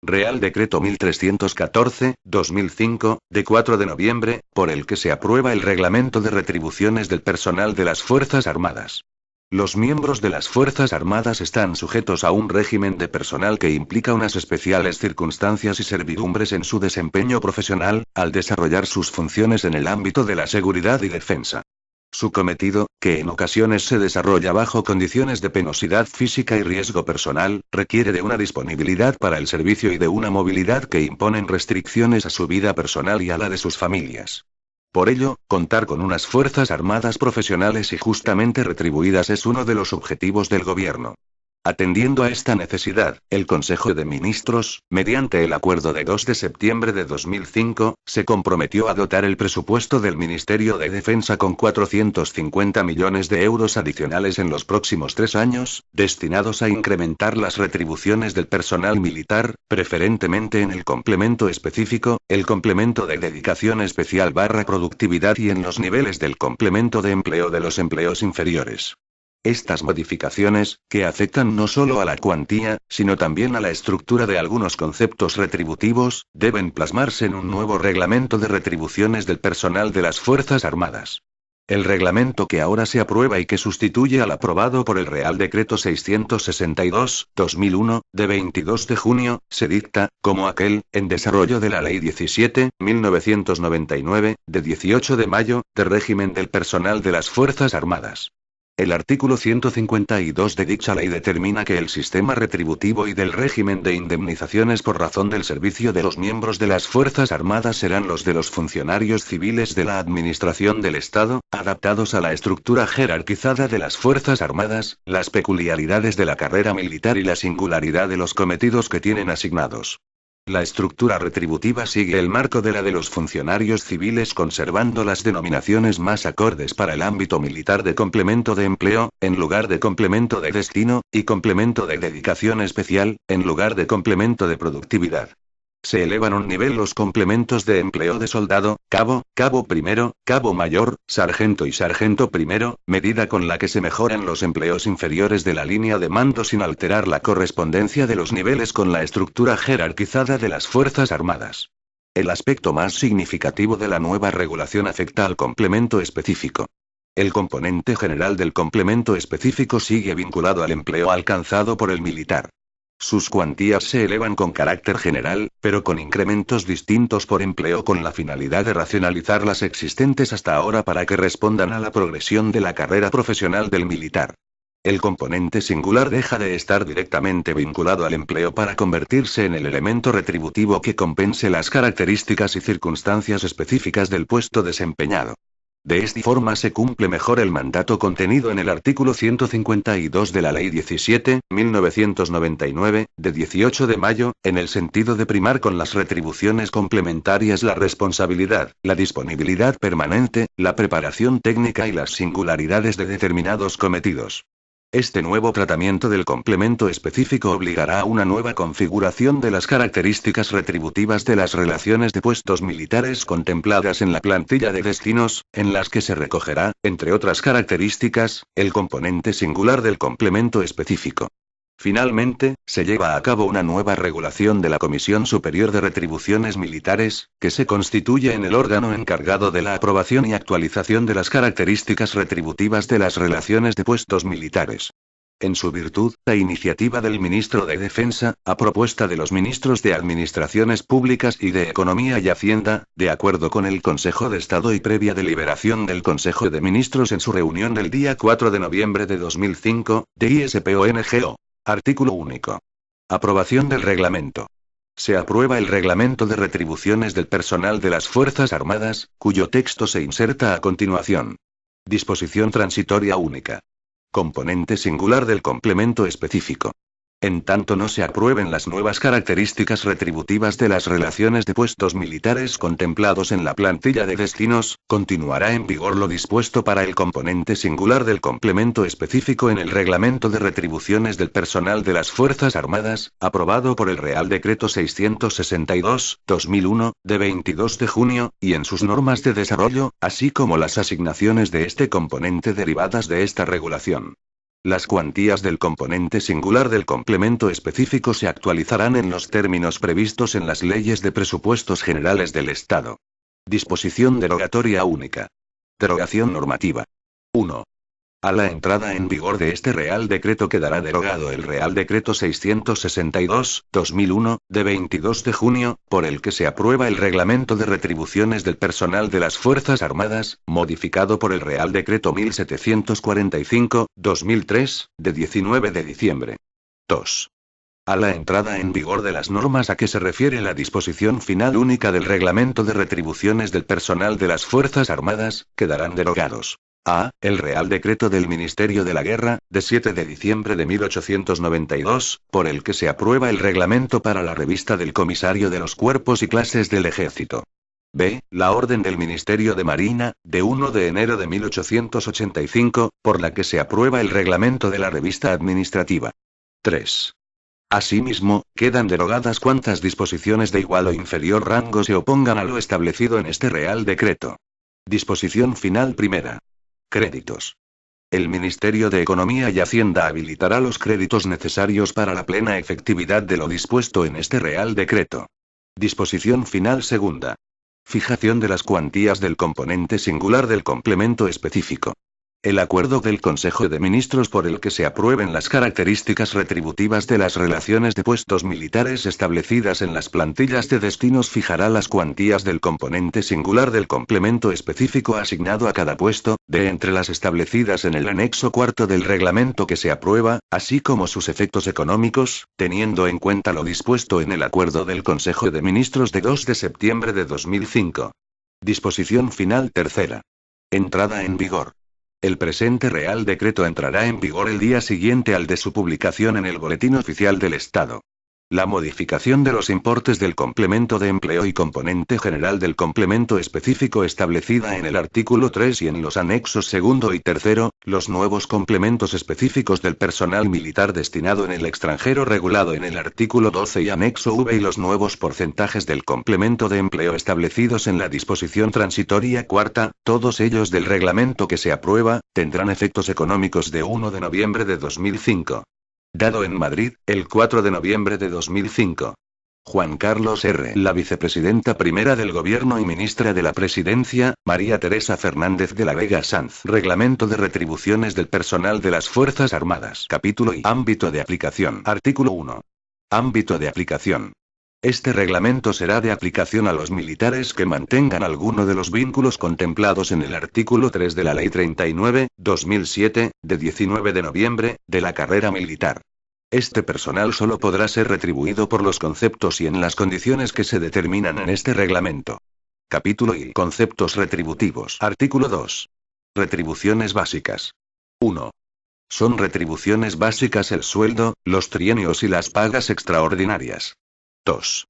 Real Decreto 1314/2005, de 4 de noviembre, por el que se aprueba el Reglamento de Retribuciones del Personal de las Fuerzas Armadas. Los miembros de las Fuerzas Armadas están sujetos a un régimen de personal que implica unas especiales circunstancias y servidumbres en su desempeño profesional, al desarrollar sus funciones en el ámbito de la seguridad y defensa. Su cometido, que en ocasiones se desarrolla bajo condiciones de penosidad física y riesgo personal, requiere de una disponibilidad para el servicio y de una movilidad que imponen restricciones a su vida personal y a la de sus familias. Por ello, contar con unas Fuerzas Armadas profesionales y justamente retribuidas es uno de los objetivos del Gobierno. Atendiendo a esta necesidad, el Consejo de Ministros, mediante el acuerdo de 2 de septiembre de 2005, se comprometió a dotar el presupuesto del Ministerio de Defensa con 450 millones de euros adicionales en los próximos 3 años, destinados a incrementar las retribuciones del personal militar, preferentemente en el complemento específico, el complemento de dedicación especial / productividad y en los niveles del complemento de empleo de los empleos inferiores. Estas modificaciones, que afectan no solo a la cuantía, sino también a la estructura de algunos conceptos retributivos, deben plasmarse en un nuevo reglamento de retribuciones del personal de las Fuerzas Armadas. El reglamento que ahora se aprueba y que sustituye al aprobado por el Real Decreto 662/2001, de 22 de junio, se dicta, como aquel, en desarrollo de la Ley 17/1999, de 18 de mayo, de régimen del personal de las Fuerzas Armadas. El artículo 152 de dicha ley determina que el sistema retributivo y del régimen de indemnizaciones por razón del servicio de los miembros de las Fuerzas Armadas serán los de los funcionarios civiles de la Administración del Estado, adaptados a la estructura jerarquizada de las Fuerzas Armadas, las peculiaridades de la carrera militar y la singularidad de los cometidos que tienen asignados. La estructura retributiva sigue el marco de la de los funcionarios civiles, conservando las denominaciones más acordes para el ámbito militar de complemento de empleo, en lugar de complemento de destino, y complemento de dedicación especial, en lugar de complemento de productividad. Se elevan un nivel los complementos de empleo de soldado, cabo, cabo primero, cabo mayor, sargento y sargento primero, medida con la que se mejoran los empleos inferiores de la línea de mando sin alterar la correspondencia de los niveles con la estructura jerarquizada de las Fuerzas Armadas. El aspecto más significativo de la nueva regulación afecta al complemento específico. El componente general del complemento específico sigue vinculado al empleo alcanzado por el militar. Sus cuantías se elevan con carácter general, pero con incrementos distintos por empleo con la finalidad de racionalizar las existentes hasta ahora para que respondan a la progresión de la carrera profesional del militar. El componente singular deja de estar directamente vinculado al empleo para convertirse en el elemento retributivo que compense las características y circunstancias específicas del puesto desempeñado. De esta forma se cumple mejor el mandato contenido en el artículo 152 de la Ley 17/1999, de 18 de mayo, en el sentido de primar con las retribuciones complementarias la responsabilidad, la disponibilidad permanente, la preparación técnica y las singularidades de determinados cometidos. Este nuevo tratamiento del complemento específico obligará a una nueva configuración de las características retributivas de las relaciones de puestos militares contempladas en la plantilla de destinos, en las que se recogerá, entre otras características, el componente singular del complemento específico. Finalmente, se lleva a cabo una nueva regulación de la Comisión Superior de Retribuciones Militares, que se constituye en el órgano encargado de la aprobación y actualización de las características retributivas de las relaciones de puestos militares. En su virtud, la iniciativa del ministro de Defensa, a propuesta de los ministros de Administraciones Públicas y de Economía y Hacienda, de acuerdo con el Consejo de Estado y previa deliberación del Consejo de Ministros en su reunión del día 4 de noviembre de 2005, de ISPONGO. Artículo único. Aprobación del reglamento. Se aprueba el Reglamento de Retribuciones del Personal de las Fuerzas Armadas, cuyo texto se inserta a continuación. Disposición transitoria única. Componente singular del complemento específico. En tanto no se aprueben las nuevas características retributivas de las relaciones de puestos militares contemplados en la plantilla de destinos, continuará en vigor lo dispuesto para el componente singular del complemento específico en el Reglamento de Retribuciones del Personal de las Fuerzas Armadas, aprobado por el Real Decreto 662/2001, de 22 de junio, y en sus normas de desarrollo, así como las asignaciones de este componente derivadas de esta regulación. Las cuantías del componente singular del complemento específico se actualizarán en los términos previstos en las leyes de presupuestos generales del Estado. Disposición derogatoria única. Derogación normativa. 1. A la entrada en vigor de este Real Decreto quedará derogado el Real Decreto 662/2001, de 22 de junio, por el que se aprueba el Reglamento de Retribuciones del Personal de las Fuerzas Armadas, modificado por el Real Decreto 1745/2003, de 19 de diciembre. 2. A la entrada en vigor de las normas a que se refiere la disposición final única del Reglamento de Retribuciones del Personal de las Fuerzas Armadas, quedarán derogados: A. El Real Decreto del Ministerio de la Guerra, de 7 de diciembre de 1892, por el que se aprueba el reglamento para la revista del Comisario de los Cuerpos y Clases del Ejército. B. La Orden del Ministerio de Marina, de 1 de enero de 1885, por la que se aprueba el reglamento de la revista administrativa. 3. Asimismo, quedan derogadas cuantas disposiciones de igual o inferior rango se opongan a lo establecido en este Real Decreto. Disposición final primera. Créditos. El Ministerio de Economía y Hacienda habilitará los créditos necesarios para la plena efectividad de lo dispuesto en este Real Decreto. Disposición final segunda. Fijación de las cuantías del componente singular del complemento específico. El acuerdo del Consejo de Ministros por el que se aprueben las características retributivas de las relaciones de puestos militares establecidas en las plantillas de destinos fijará las cuantías del componente singular del complemento específico asignado a cada puesto, de entre las establecidas en el anexo cuarto del reglamento que se aprueba, así como sus efectos económicos, teniendo en cuenta lo dispuesto en el acuerdo del Consejo de Ministros de 2 de septiembre de 2005. Disposición final tercera. Entrada en vigor. El presente Real Decreto entrará en vigor el día siguiente al de su publicación en el Boletín Oficial del Estado. La modificación de los importes del complemento de empleo y componente general del complemento específico establecida en el artículo 3 y en los anexos segundo y tercero, los nuevos complementos específicos del personal militar destinado en el extranjero regulado en el artículo 12 y anexo V y los nuevos porcentajes del complemento de empleo establecidos en la disposición transitoria cuarta, todos ellos del reglamento que se aprueba, tendrán efectos económicos de 1 de noviembre de 2005. Dado en Madrid, el 4 de noviembre de 2005. Juan Carlos R. La vicepresidenta primera del Gobierno y ministra de la Presidencia, María Teresa Fernández de la Vega Sanz. Reglamento de retribuciones del personal de las Fuerzas Armadas. Capítulo y ámbito de aplicación. Artículo 1. Ámbito de aplicación. Este reglamento será de aplicación a los militares que mantengan alguno de los vínculos contemplados en el artículo 3 de la Ley 39/2007, de 19 de noviembre, de la carrera militar. Este personal solo podrá ser retribuido por los conceptos y en las condiciones que se determinan en este reglamento. Capítulo y conceptos retributivos. Artículo 2. Retribuciones básicas. 1. Son retribuciones básicas el sueldo, los trienios y las pagas extraordinarias. 2.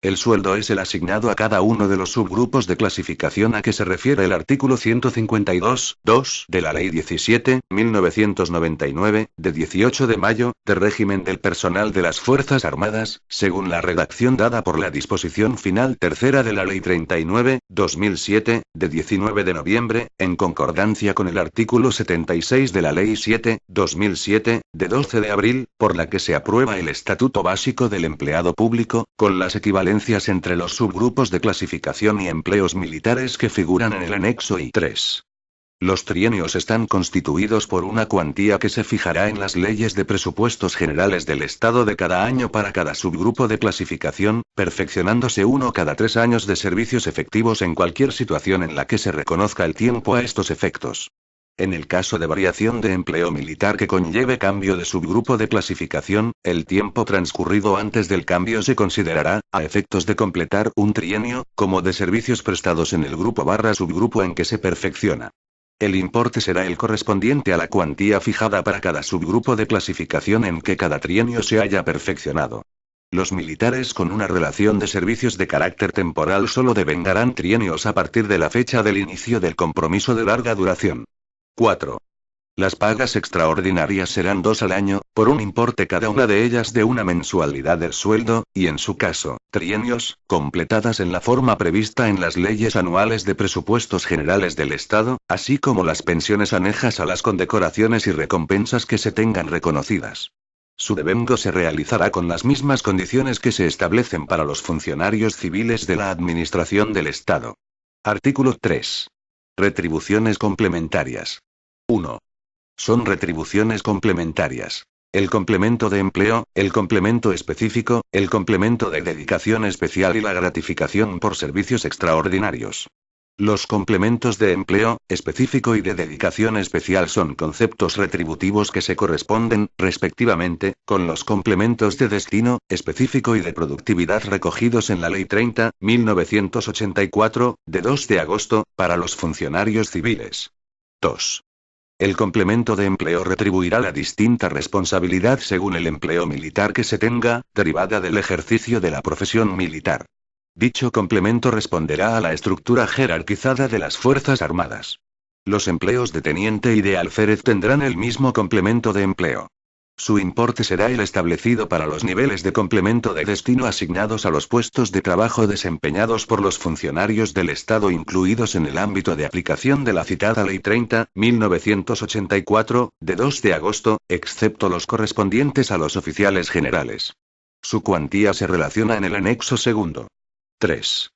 El sueldo es el asignado a cada uno de los subgrupos de clasificación a que se refiere el artículo 152.2 de la Ley 17.1999, de 18 de mayo, de régimen del personal de las Fuerzas Armadas, según la redacción dada por la disposición final tercera de la Ley 39/2007, de 19 de noviembre, en concordancia con el artículo 76 de la Ley 7/2007, de 12 de abril, por la que se aprueba el Estatuto Básico del Empleado Público, con las equivalencias entre los subgrupos de clasificación y empleos militares que figuran en el anexo I3. Los trienios están constituidos por una cuantía que se fijará en las leyes de presupuestos generales del Estado de cada año para cada subgrupo de clasificación, perfeccionándose uno cada 3 años de servicios efectivos en cualquier situación en la que se reconozca el tiempo a estos efectos. En el caso de variación de empleo militar que conlleve cambio de subgrupo de clasificación, el tiempo transcurrido antes del cambio se considerará, a efectos de completar un trienio, como de servicios prestados en el grupo/subgrupo en que se perfecciona. El importe será el correspondiente a la cuantía fijada para cada subgrupo de clasificación en que cada trienio se haya perfeccionado. Los militares con una relación de servicios de carácter temporal solo devengarán trienios a partir de la fecha del inicio del compromiso de larga duración. 4. Las pagas extraordinarias serán 2 al año, por un importe cada una de ellas de una mensualidad del sueldo, y en su caso, trienios, completadas en la forma prevista en las leyes anuales de presupuestos generales del Estado, así como las pensiones anejas a las condecoraciones y recompensas que se tengan reconocidas. Su devengo se realizará con las mismas condiciones que se establecen para los funcionarios civiles de la Administración del Estado. Artículo 3. Retribuciones complementarias. 1. Son retribuciones complementarias: el complemento de empleo, el complemento específico, el complemento de dedicación especial y la gratificación por servicios extraordinarios. Los complementos de empleo, específico y de dedicación especial son conceptos retributivos que se corresponden, respectivamente, con los complementos de destino, específico y de productividad recogidos en la Ley 30/1984, de 2 de agosto, para los funcionarios civiles. 2. El complemento de empleo retribuirá la distinta responsabilidad según el empleo militar que se tenga, derivada del ejercicio de la profesión militar. Dicho complemento responderá a la estructura jerarquizada de las Fuerzas Armadas. Los empleos de teniente y de alférez tendrán el mismo complemento de empleo. Su importe será el establecido para los niveles de complemento de destino asignados a los puestos de trabajo desempeñados por los funcionarios del Estado incluidos en el ámbito de aplicación de la citada Ley 30/1984, de 2 de agosto, excepto los correspondientes a los oficiales generales. Su cuantía se relaciona en el anexo segundo. 3.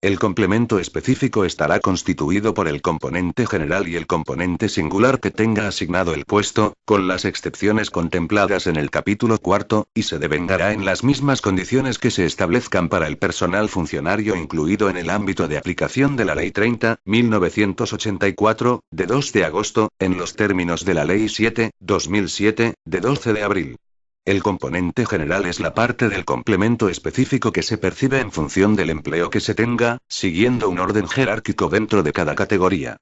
El complemento específico estará constituido por el componente general y el componente singular que tenga asignado el puesto, con las excepciones contempladas en el capítulo 4, y se devengará en las mismas condiciones que se establezcan para el personal funcionario incluido en el ámbito de aplicación de la Ley 30/1984, de 2 de agosto, en los términos de la Ley 7/2007, de 12 de abril. El componente general es la parte del complemento específico que se percibe en función del empleo que se tenga, siguiendo un orden jerárquico dentro de cada categoría.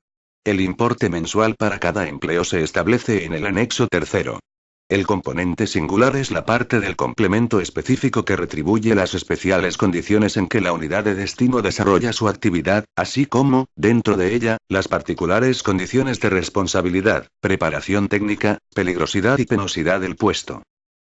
El importe mensual para cada empleo se establece en el anexo tercero. El componente singular es la parte del complemento específico que retribuye las especiales condiciones en que la unidad de destino desarrolla su actividad, así como, dentro de ella, las particulares condiciones de responsabilidad, preparación técnica, peligrosidad y penosidad del puesto.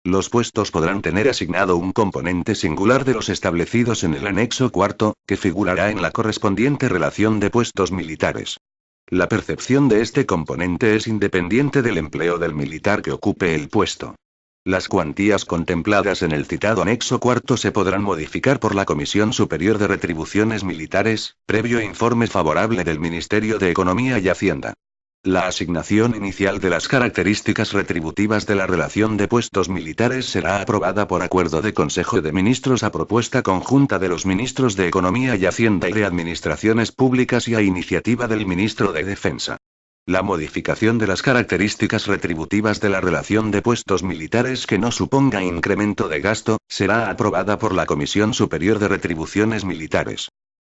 Los puestos podrán tener asignado un componente singular de los establecidos en el anexo cuarto, que figurará en la correspondiente relación de puestos militares. La percepción de este componente es independiente del empleo del militar que ocupe el puesto. Las cuantías contempladas en el citado anexo cuarto se podrán modificar por la Comisión Superior de Retribuciones Militares, previo informe favorable del Ministerio de Economía y Hacienda. La asignación inicial de las características retributivas de la relación de puestos militares será aprobada por acuerdo de Consejo de Ministros a propuesta conjunta de los ministros de Economía y Hacienda y de Administraciones Públicas y a iniciativa del ministro de Defensa. La modificación de las características retributivas de la relación de puestos militares que no suponga incremento de gasto, será aprobada por la Comisión Superior de Retribuciones Militares.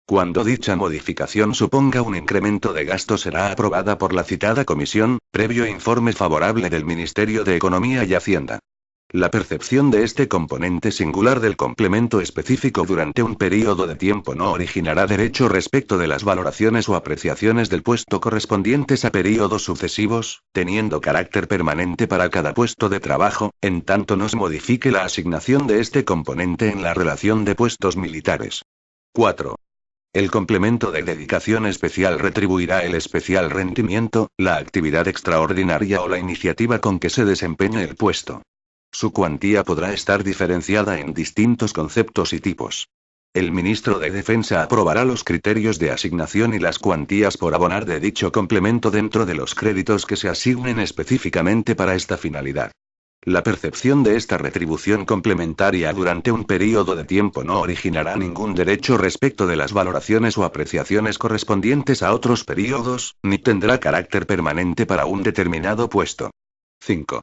Cuando dicha modificación suponga un incremento de gasto será aprobada por la citada comisión, previo informe favorable del Ministerio de Economía y Hacienda. La percepción de este componente singular del complemento específico durante un período de tiempo no originará derecho respecto de las valoraciones o apreciaciones del puesto correspondientes a períodos sucesivos, teniendo carácter permanente para cada puesto de trabajo, en tanto no se modifique la asignación de este componente en la relación de puestos militares. 4. El complemento de dedicación especial retribuirá el especial rendimiento, la actividad extraordinaria o la iniciativa con que se desempeñe el puesto. Su cuantía podrá estar diferenciada en distintos conceptos y tipos. El ministro de Defensa aprobará los criterios de asignación y las cuantías por abonar de dicho complemento dentro de los créditos que se asignen específicamente para esta finalidad. La percepción de esta retribución complementaria durante un período de tiempo no originará ningún derecho respecto de las valoraciones o apreciaciones correspondientes a otros períodos, ni tendrá carácter permanente para un determinado puesto. 5.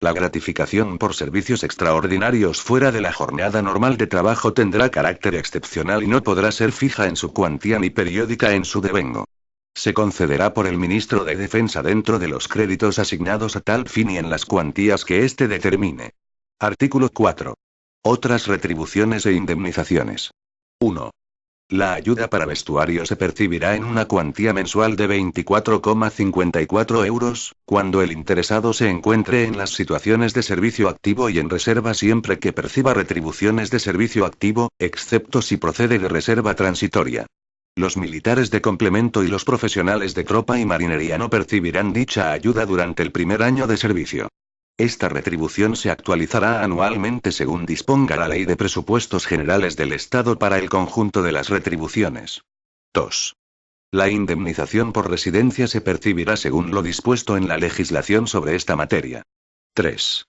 La gratificación por servicios extraordinarios fuera de la jornada normal de trabajo tendrá carácter excepcional y no podrá ser fija en su cuantía ni periódica en su devengo. Se concederá por el ministro de Defensa dentro de los créditos asignados a tal fin y en las cuantías que éste determine. Artículo 4. Otras retribuciones e indemnizaciones. 1. La ayuda para vestuario se percibirá en una cuantía mensual de 24,54 euros, cuando el interesado se encuentre en las situaciones de servicio activo y en reserva siempre que perciba retribuciones de servicio activo, excepto si procede de reserva transitoria. Los militares de complemento y los profesionales de tropa y marinería no percibirán dicha ayuda durante el primer año de servicio. Esta retribución se actualizará anualmente según disponga la Ley de Presupuestos Generales del Estado para el conjunto de las retribuciones. 2. La indemnización por residencia se percibirá según lo dispuesto en la legislación sobre esta materia. 3.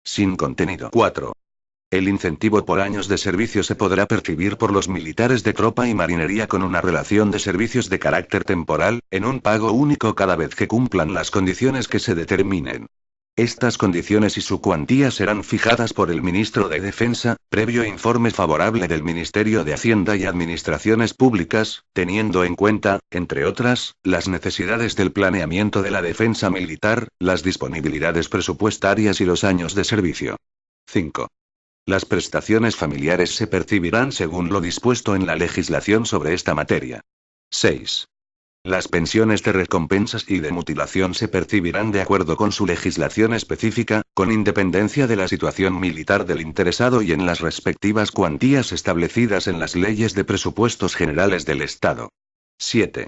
Sin contenido. 4. El incentivo por años de servicio se podrá percibir por los militares de tropa y marinería con una relación de servicios de carácter temporal, en un pago único cada vez que cumplan las condiciones que se determinen. Estas condiciones y su cuantía serán fijadas por el ministro de Defensa, previo informe favorable del Ministerio de Hacienda y Administraciones Públicas, teniendo en cuenta, entre otras, las necesidades del planeamiento de la defensa militar, las disponibilidades presupuestarias y los años de servicio. 5. Las prestaciones familiares se percibirán según lo dispuesto en la legislación sobre esta materia. 6. Las pensiones de recompensas y de mutilación se percibirán de acuerdo con su legislación específica, con independencia de la situación militar del interesado y en las respectivas cuantías establecidas en las leyes de presupuestos generales del Estado. 7.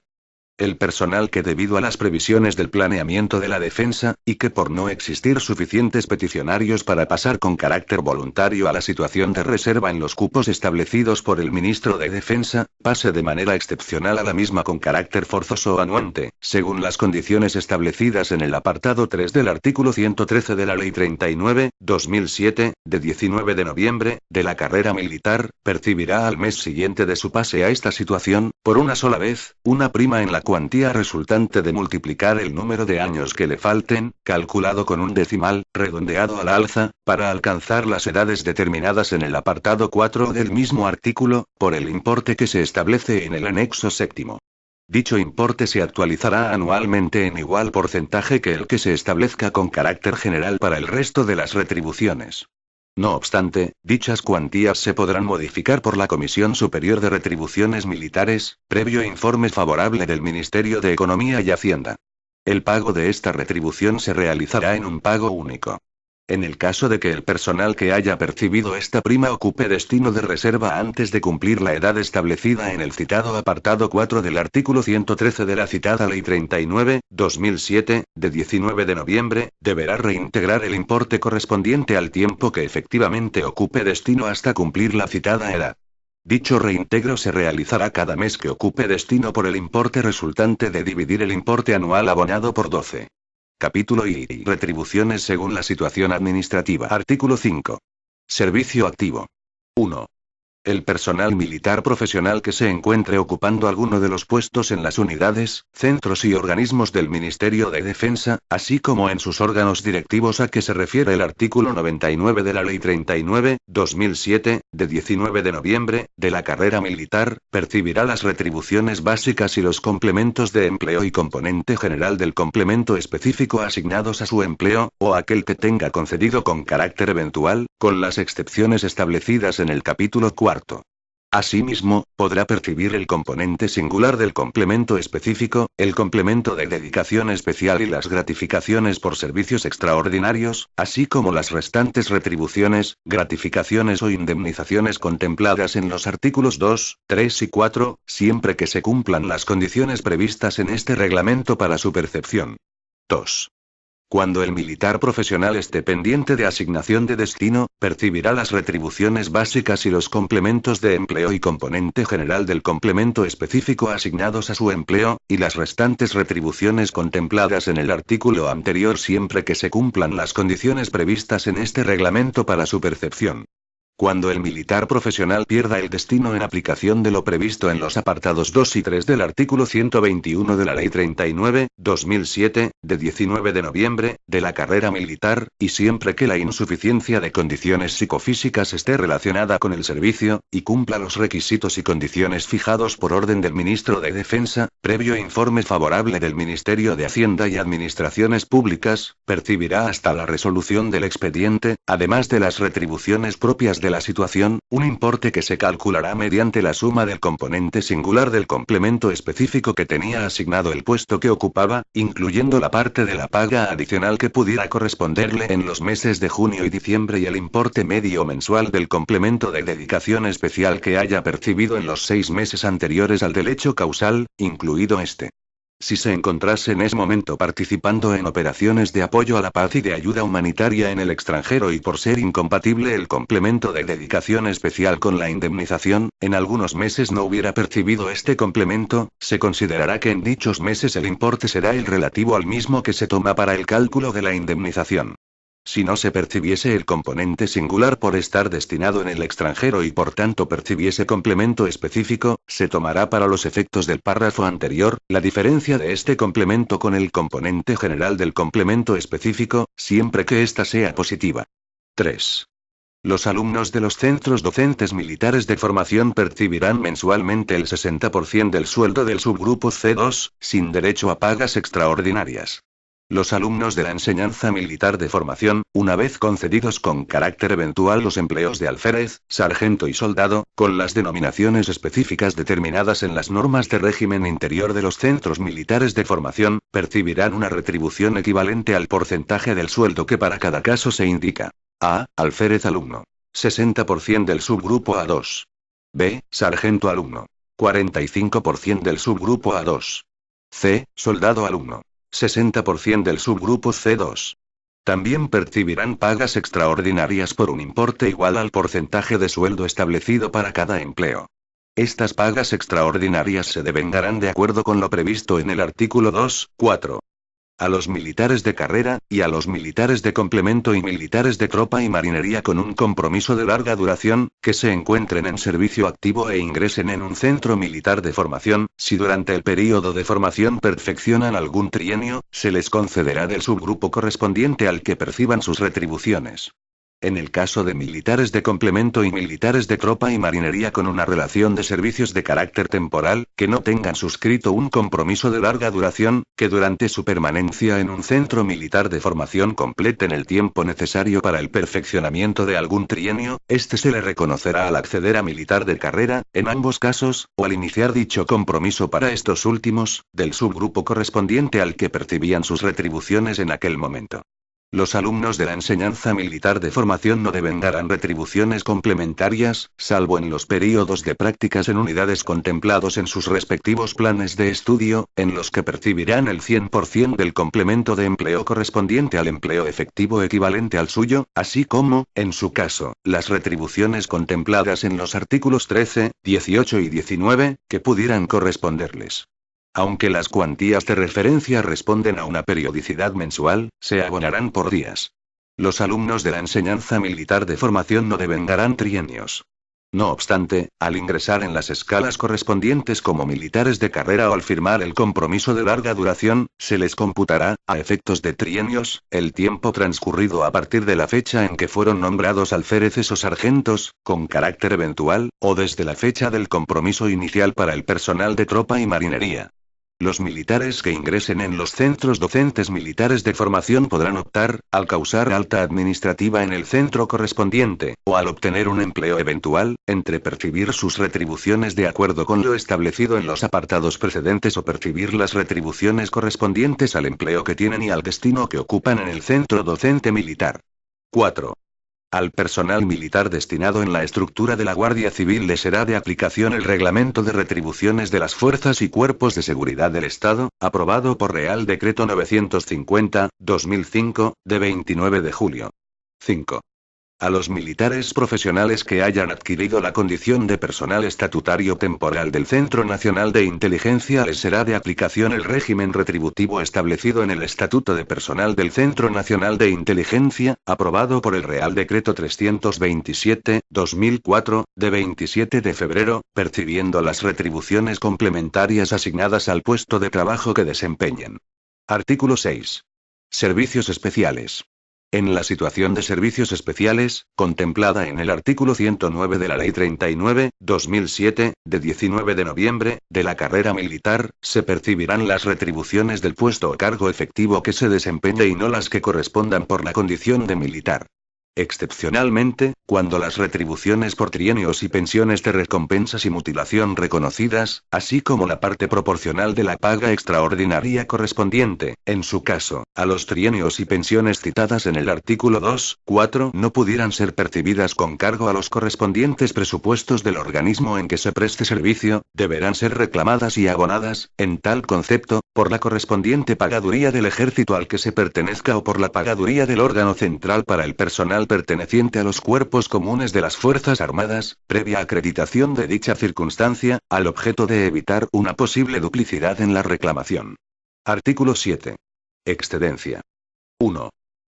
El personal que debido a las previsiones del planeamiento de la defensa, y que por no existir suficientes peticionarios para pasar con carácter voluntario a la situación de reserva en los cupos establecidos por el ministro de Defensa, pase de manera excepcional a la misma con carácter forzoso o anuente, según las condiciones establecidas en el apartado 3 del artículo 113 de la Ley 39/2007, de 19 de noviembre, de la carrera militar, percibirá al mes siguiente de su pase a esta situación, por una sola vez, una prima en la cuantía resultante de multiplicar el número de años que le falten, calculado con un decimal, redondeado a la alza, para alcanzar las edades determinadas en el apartado 4 del mismo artículo, por el importe que se establece en el anexo séptimo. Dicho importe se actualizará anualmente en igual porcentaje que el que se establezca con carácter general para el resto de las retribuciones. No obstante, dichas cuantías se podrán modificar por la Comisión Superior de Retribuciones Militares, previo informe favorable del Ministerio de Economía y Hacienda. El pago de esta retribución se realizará en un pago único. En el caso de que el personal que haya percibido esta prima ocupe destino de reserva antes de cumplir la edad establecida en el citado apartado 4 del artículo 113 de la citada Ley 39/2007, de 19 de noviembre, deberá reintegrar el importe correspondiente al tiempo que efectivamente ocupe destino hasta cumplir la citada edad. Dicho reintegro se realizará cada mes que ocupe destino por el importe resultante de dividir el importe anual abonado por 12. Capítulo I. Retribuciones según la situación administrativa. Artículo 5. Servicio activo. 1. El personal militar profesional que se encuentre ocupando alguno de los puestos en las unidades, centros y organismos del Ministerio de Defensa, así como en sus órganos directivos a que se refiere el artículo 99 de la Ley 39/2007, de 19 de noviembre, de la carrera militar, percibirá las retribuciones básicas y los complementos de empleo y componente general del complemento específico asignados a su empleo, o aquel que tenga concedido con carácter eventual, con las excepciones establecidas en el capítulo 4. Asimismo, podrá percibir el componente singular del complemento específico, el complemento de dedicación especial y las gratificaciones por servicios extraordinarios, así como las restantes retribuciones, gratificaciones o indemnizaciones contempladas en los artículos 2, 3 y 4, siempre que se cumplan las condiciones previstas en este reglamento para su percepción. 2. Cuando el militar profesional esté pendiente de asignación de destino, percibirá las retribuciones básicas y los complementos de empleo y componente general del complemento específico asignados a su empleo, y las restantes retribuciones contempladas en el artículo anterior siempre que se cumplan las condiciones previstas en este reglamento para su percepción. Cuando el militar profesional pierda el destino en aplicación de lo previsto en los apartados 2 y 3 del artículo 121 de la Ley 39/2007, de 19 de noviembre, de la carrera militar, y siempre que la insuficiencia de condiciones psicofísicas esté relacionada con el servicio, y cumpla los requisitos y condiciones fijados por orden del ministro de Defensa, previo informe favorable del Ministerio de Hacienda y Administraciones Públicas, percibirá hasta la resolución del expediente, además de las retribuciones propias de la situación, un importe que se calculará mediante la suma del componente singular del complemento específico que tenía asignado el puesto que ocupaba, incluyendo la parte de la paga adicional que pudiera corresponderle en los meses de junio y diciembre y el importe medio mensual del complemento de dedicación especial que haya percibido en los 6 meses anteriores al del hecho causal, incluido este. Si se encontrase en ese momento participando en operaciones de apoyo a la paz y de ayuda humanitaria en el extranjero y por ser incompatible el complemento de dedicación especial con la indemnización, en algunos meses no hubiera percibido este complemento, se considerará que en dichos meses el importe será el relativo al mismo que se toma para el cálculo de la indemnización. Si no se percibiese el componente singular por estar destinado en el extranjero y por tanto percibiese complemento específico, se tomará para los efectos del párrafo anterior, la diferencia de este complemento con el componente general del complemento específico, siempre que ésta sea positiva. 3. Los alumnos de los centros docentes militares de formación percibirán mensualmente el 60% del sueldo del subgrupo C2, sin derecho a pagas extraordinarias. Los alumnos de la enseñanza militar de formación, una vez concedidos con carácter eventual los empleos de alférez, sargento y soldado, con las denominaciones específicas determinadas en las normas de régimen interior de los centros militares de formación, percibirán una retribución equivalente al porcentaje del sueldo que para cada caso se indica. A. Alférez alumno. 60% del subgrupo A2. B. Sargento alumno. 45% del subgrupo A2. C. Soldado alumno. 60% del subgrupo C2. También percibirán pagas extraordinarias por un importe igual al porcentaje de sueldo establecido para cada empleo. Estas pagas extraordinarias se devengarán de acuerdo con lo previsto en el artículo 2.4. A los militares de carrera, y a los militares de complemento y militares de tropa y marinería con un compromiso de larga duración, que se encuentren en servicio activo e ingresen en un centro militar de formación, si durante el período de formación perfeccionan algún trienio, se les concederá del subgrupo correspondiente al que perciban sus retribuciones. En el caso de militares de complemento y militares de tropa y marinería con una relación de servicios de carácter temporal, que no tengan suscrito un compromiso de larga duración, que durante su permanencia en un centro militar de formación completen el tiempo necesario para el perfeccionamiento de algún trienio, este se le reconocerá al acceder a militar de carrera, en ambos casos, o al iniciar dicho compromiso para estos últimos, del subgrupo correspondiente al que percibían sus retribuciones en aquel momento. Los alumnos de la enseñanza militar de formación no devengarán retribuciones complementarias, salvo en los períodos de prácticas en unidades contemplados en sus respectivos planes de estudio, en los que percibirán el 100% del complemento de empleo correspondiente al empleo efectivo equivalente al suyo, así como, en su caso, las retribuciones contempladas en los artículos 13, 18 y 19, que pudieran corresponderles. Aunque las cuantías de referencia responden a una periodicidad mensual, se abonarán por días. Los alumnos de la enseñanza militar de formación no devengarán trienios. No obstante, al ingresar en las escalas correspondientes como militares de carrera o al firmar el compromiso de larga duración, se les computará, a efectos de trienios, el tiempo transcurrido a partir de la fecha en que fueron nombrados alféreces o sargentos, con carácter eventual, o desde la fecha del compromiso inicial para el personal de tropa y marinería. Los militares que ingresen en los centros docentes militares de formación podrán optar, al causar alta administrativa en el centro correspondiente, o al obtener un empleo eventual, entre percibir sus retribuciones de acuerdo con lo establecido en los apartados precedentes o percibir las retribuciones correspondientes al empleo que tienen y al destino que ocupan en el centro docente militar. 4. Al personal militar destinado en la estructura de la Guardia Civil le será de aplicación el Reglamento de Retribuciones de las Fuerzas y Cuerpos de Seguridad del Estado, aprobado por Real Decreto 950/2005, de 29 de julio. 5. A los militares profesionales que hayan adquirido la condición de personal estatutario temporal del Centro Nacional de Inteligencia les será de aplicación el régimen retributivo establecido en el Estatuto de Personal del Centro Nacional de Inteligencia, aprobado por el Real Decreto 327/2004, de 27 de febrero, percibiendo las retribuciones complementarias asignadas al puesto de trabajo que desempeñen. Artículo 6. Servicios especiales. En la situación de servicios especiales, contemplada en el artículo 109 de la Ley 39/2007, de 19 de noviembre, de la carrera militar, se percibirán las retribuciones del puesto o cargo efectivo que se desempeñe y no las que correspondan por la condición de militar. Excepcionalmente, cuando las retribuciones por trienios y pensiones de recompensas y mutilación reconocidas, así como la parte proporcional de la paga extraordinaria correspondiente, en su caso, a los trienios y pensiones citadas en el artículo 2.4 no pudieran ser percibidas con cargo a los correspondientes presupuestos del organismo en que se preste servicio, deberán ser reclamadas y abonadas, en tal concepto, por la correspondiente pagaduría del ejército al que se pertenezca o por la pagaduría del órgano central para el personal perteneciente a los cuerpos comunes de las Fuerzas Armadas, previa acreditación de dicha circunstancia, al objeto de evitar una posible duplicidad en la reclamación. Artículo 7. Excedencia. 1.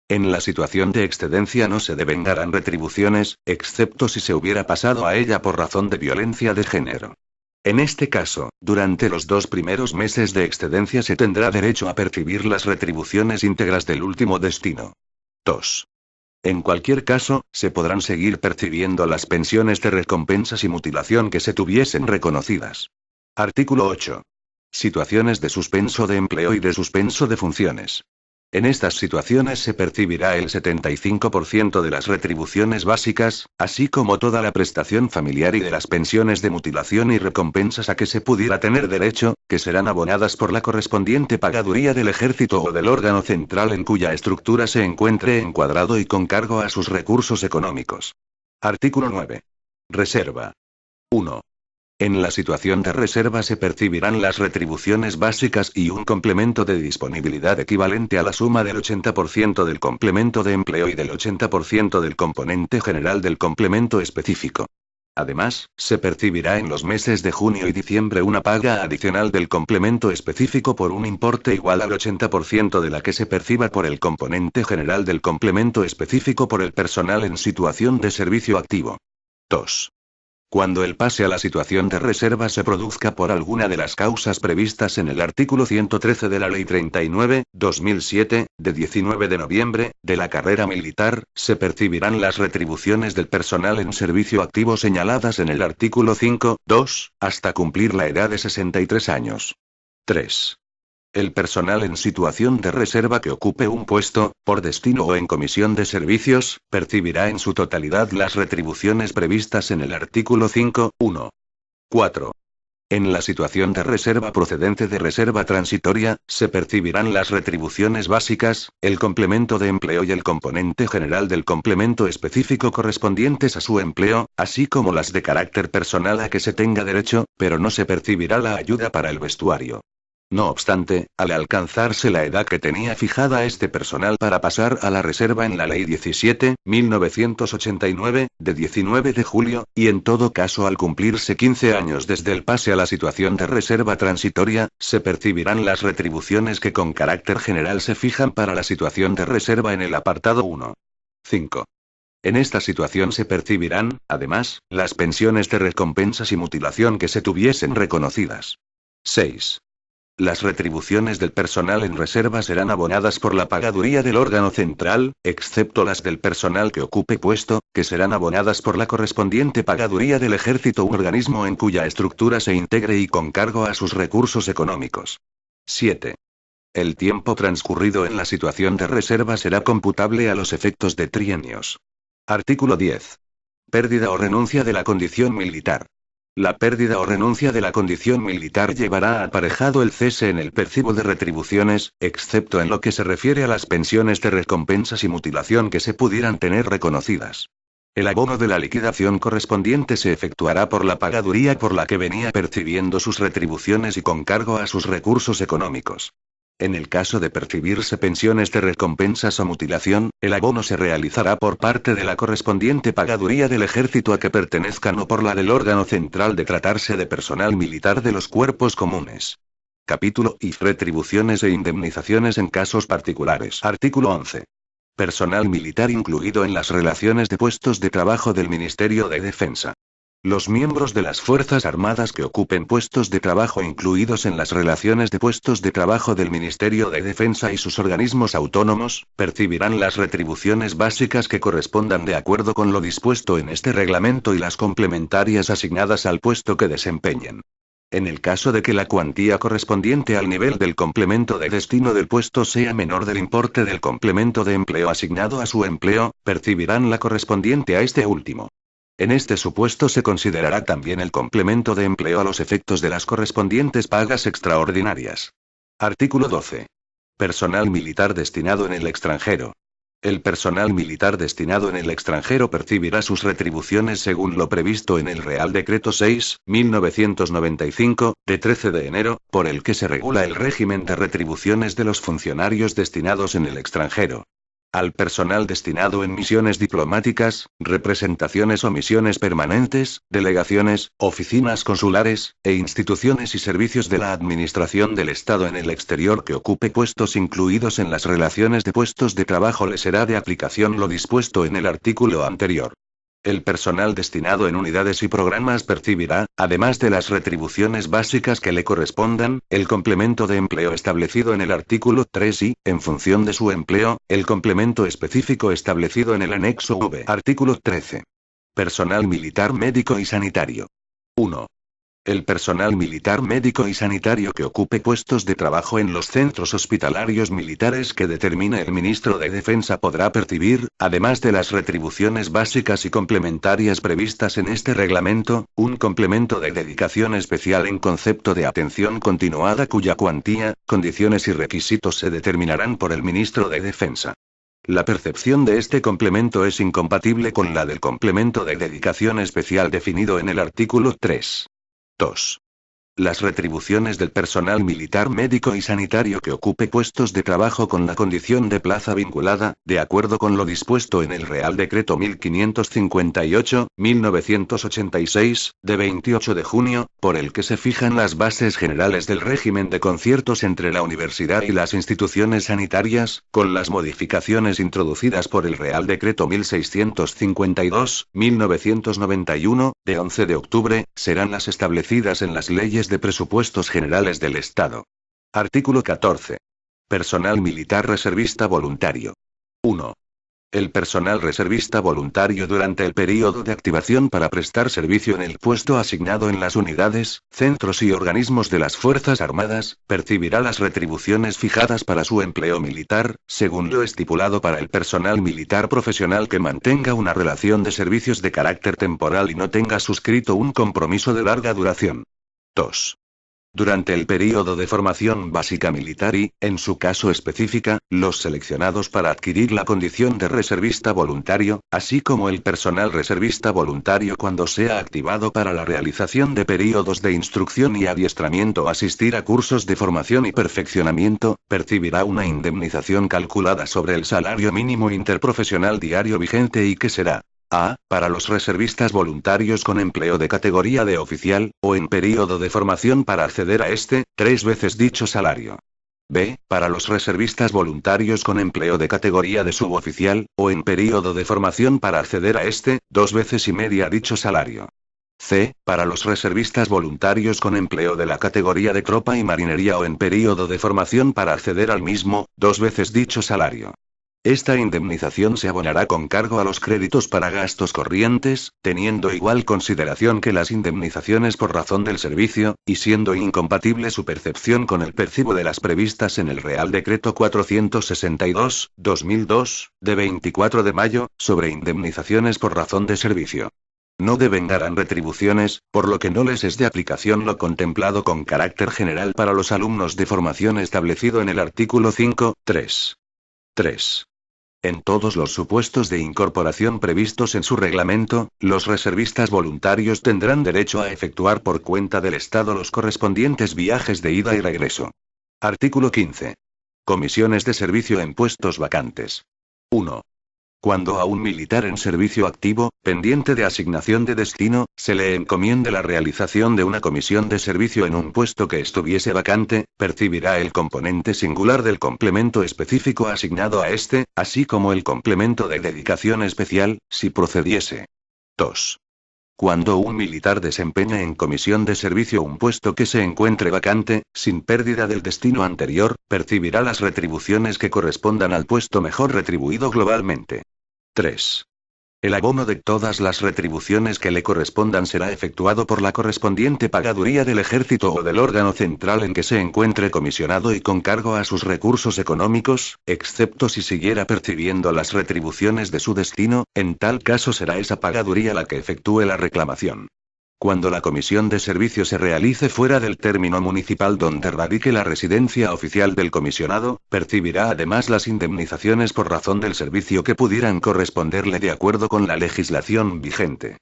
En la situación de excedencia no se devengarán retribuciones, excepto si se hubiera pasado a ella por razón de violencia de género. En este caso, durante los 2 primeros meses de excedencia se tendrá derecho a percibir las retribuciones íntegras del último destino. 2. En cualquier caso, se podrán seguir percibiendo las pensiones de recompensas y mutilación que se tuviesen reconocidas. Artículo 8. Situaciones de suspenso de empleo y de suspenso de funciones. En estas situaciones se percibirá el 75% de las retribuciones básicas, así como toda la prestación familiar y de las pensiones de mutilación y recompensas a que se pudiera tener derecho, que serán abonadas por la correspondiente pagaduría del ejército o del órgano central en cuya estructura se encuentre encuadrado y con cargo a sus recursos económicos. Artículo 9. Reserva. 1. En la situación de reserva se percibirán las retribuciones básicas y un complemento de disponibilidad equivalente a la suma del 80% del complemento de empleo y del 80% del componente general del complemento específico. Además, se percibirá en los meses de junio y diciembre una paga adicional del complemento específico por un importe igual al 80% de la que se perciba por el componente general del complemento específico por el personal en situación de servicio activo. 2. Cuando el pase a la situación de reserva se produzca por alguna de las causas previstas en el artículo 113 de la Ley 39/2007, de 19 de noviembre, de la carrera militar, se percibirán las retribuciones del personal en servicio activo señaladas en el artículo 5.2, hasta cumplir la edad de 63 años. 3. El personal en situación de reserva que ocupe un puesto, por destino o en comisión de servicios, percibirá en su totalidad las retribuciones previstas en el artículo 5.1. 4. En la situación de reserva procedente de reserva transitoria, se percibirán las retribuciones básicas, el complemento de empleo y el componente general del complemento específico correspondientes a su empleo, así como las de carácter personal a que se tenga derecho, pero no se percibirá la ayuda para el vestuario. No obstante, al alcanzarse la edad que tenía fijada este personal para pasar a la reserva en la Ley 17.1989, de 19 de julio, y en todo caso al cumplirse 15 años desde el pase a la situación de reserva transitoria, se percibirán las retribuciones que con carácter general se fijan para la situación de reserva en el apartado 1. 5. En esta situación se percibirán, además, las pensiones de recompensas y mutilación que se tuviesen reconocidas. 6. Las retribuciones del personal en reserva serán abonadas por la pagaduría del órgano central, excepto las del personal que ocupe puesto, que serán abonadas por la correspondiente pagaduría del ejército u organismo en cuya estructura se integre y con cargo a sus recursos económicos. 7. El tiempo transcurrido en la situación de reserva será computable a los efectos de trienios. Artículo 10. Pérdida o renuncia de la condición militar. La pérdida o renuncia de la condición militar llevará aparejado el cese en el percibo de retribuciones, excepto en lo que se refiere a las pensiones de recompensas y mutilación que se pudieran tener reconocidas. El abono de la liquidación correspondiente se efectuará por la pagaduría por la que venía percibiendo sus retribuciones y con cargo a sus recursos económicos. En el caso de percibirse pensiones de recompensas o mutilación, el abono se realizará por parte de la correspondiente pagaduría del ejército a que pertenezcan o por la del órgano central de tratarse de personal militar de los cuerpos comunes. Capítulo I. Retribuciones e indemnizaciones en casos particulares. Artículo 11. Personal militar incluido en las relaciones de puestos de trabajo del Ministerio de Defensa. Los miembros de las Fuerzas Armadas que ocupen puestos de trabajo incluidos en las relaciones de puestos de trabajo del Ministerio de Defensa y sus organismos autónomos, percibirán las retribuciones básicas que correspondan de acuerdo con lo dispuesto en este reglamento y las complementarias asignadas al puesto que desempeñen. En el caso de que la cuantía correspondiente al nivel del complemento de destino del puesto sea menor del importe del complemento de empleo asignado a su empleo, percibirán la correspondiente a este último. En este supuesto se considerará también el complemento de empleo a los efectos de las correspondientes pagas extraordinarias. Artículo 12. Personal militar destinado en el extranjero. El personal militar destinado en el extranjero percibirá sus retribuciones según lo previsto en el Real Decreto 6.1995, de 13 de enero, por el que se regula el régimen de retribuciones de los funcionarios destinados en el extranjero. Al personal destinado en misiones diplomáticas, representaciones o misiones permanentes, delegaciones, oficinas consulares, e instituciones y servicios de la Administración del Estado en el exterior que ocupe puestos incluidos en las relaciones de puestos de trabajo le será de aplicación lo dispuesto en el artículo anterior. El personal destinado en unidades y programas percibirá, además de las retribuciones básicas que le correspondan, el complemento de empleo establecido en el artículo 3 y, en función de su empleo, el complemento específico establecido en el anexo V. Artículo 13. Personal militar médico y sanitario. 1. El personal militar médico y sanitario que ocupe puestos de trabajo en los centros hospitalarios militares que determine el ministro de Defensa podrá percibir, además de las retribuciones básicas y complementarias previstas en este reglamento, un complemento de dedicación especial en concepto de atención continuada cuya cuantía, condiciones y requisitos se determinarán por el ministro de Defensa. La percepción de este complemento es incompatible con la del complemento de dedicación especial definido en el artículo 3. 2. Las retribuciones del personal militar médico y sanitario que ocupe puestos de trabajo con la condición de plaza vinculada, de acuerdo con lo dispuesto en el Real Decreto 1558/1986, de 28 de junio, por el que se fijan las bases generales del régimen de conciertos entre la universidad y las instituciones sanitarias, con las modificaciones introducidas por el Real Decreto 1652/1991, de 11 de octubre, serán las establecidas en las leyes de presupuestos generales del Estado. Artículo 14. Personal militar reservista voluntario. 1. El personal reservista voluntario durante el período de activación para prestar servicio en el puesto asignado en las unidades, centros y organismos de las Fuerzas Armadas, percibirá las retribuciones fijadas para su empleo militar, según lo estipulado para el personal militar profesional que mantenga una relación de servicios de carácter temporal y no tenga suscrito un compromiso de larga duración. 2. Durante el período de formación básica militar y, en su caso específica, los seleccionados para adquirir la condición de reservista voluntario, así como el personal reservista voluntario cuando sea activado para la realización de períodos de instrucción y adiestramiento o asistir a cursos de formación y perfeccionamiento, percibirá una indemnización calculada sobre el salario mínimo interprofesional diario vigente y que será: A. Para los reservistas voluntarios con empleo de categoría de oficial, o en período de formación para acceder a este, 3 veces dicho salario. B. Para los reservistas voluntarios con empleo de categoría de suboficial, o en período de formación para acceder a este, 2 veces y media dicho salario. C. Para los reservistas voluntarios con empleo de la categoría de tropa y marinería o en período de formación para acceder al mismo, 2 veces dicho salario. Esta indemnización se abonará con cargo a los créditos para gastos corrientes, teniendo igual consideración que las indemnizaciones por razón del servicio, y siendo incompatible su percepción con el percibo de las previstas en el Real Decreto 462/2002, de 24 de mayo, sobre indemnizaciones por razón de servicio. No devengarán retribuciones, por lo que no les es de aplicación lo contemplado con carácter general para los alumnos de formación establecido en el artículo 5.3. 3. En todos los supuestos de incorporación previstos en su reglamento, los reservistas voluntarios tendrán derecho a efectuar por cuenta del Estado los correspondientes viajes de ida y regreso. Artículo 15. Comisiones de servicio en puestos vacantes. 1. Cuando a un militar en servicio activo, pendiente de asignación de destino, se le encomiende la realización de una comisión de servicio en un puesto que estuviese vacante, percibirá el componente singular del complemento específico asignado a este, así como el complemento de dedicación especial, si procediese. 2. Cuando un militar desempeña en comisión de servicio un puesto que se encuentre vacante, sin pérdida del destino anterior, percibirá las retribuciones que correspondan al puesto mejor retribuido globalmente. 3. El abono de todas las retribuciones que le correspondan será efectuado por la correspondiente pagaduría del ejército o del órgano central en que se encuentre comisionado y con cargo a sus recursos económicos, excepto si siguiera percibiendo las retribuciones de su destino, en tal caso será esa pagaduría la que efectúe la reclamación. Cuando la comisión de servicio se realice fuera del término municipal donde radique la residencia oficial del comisionado, percibirá además las indemnizaciones por razón del servicio que pudieran corresponderle de acuerdo con la legislación vigente.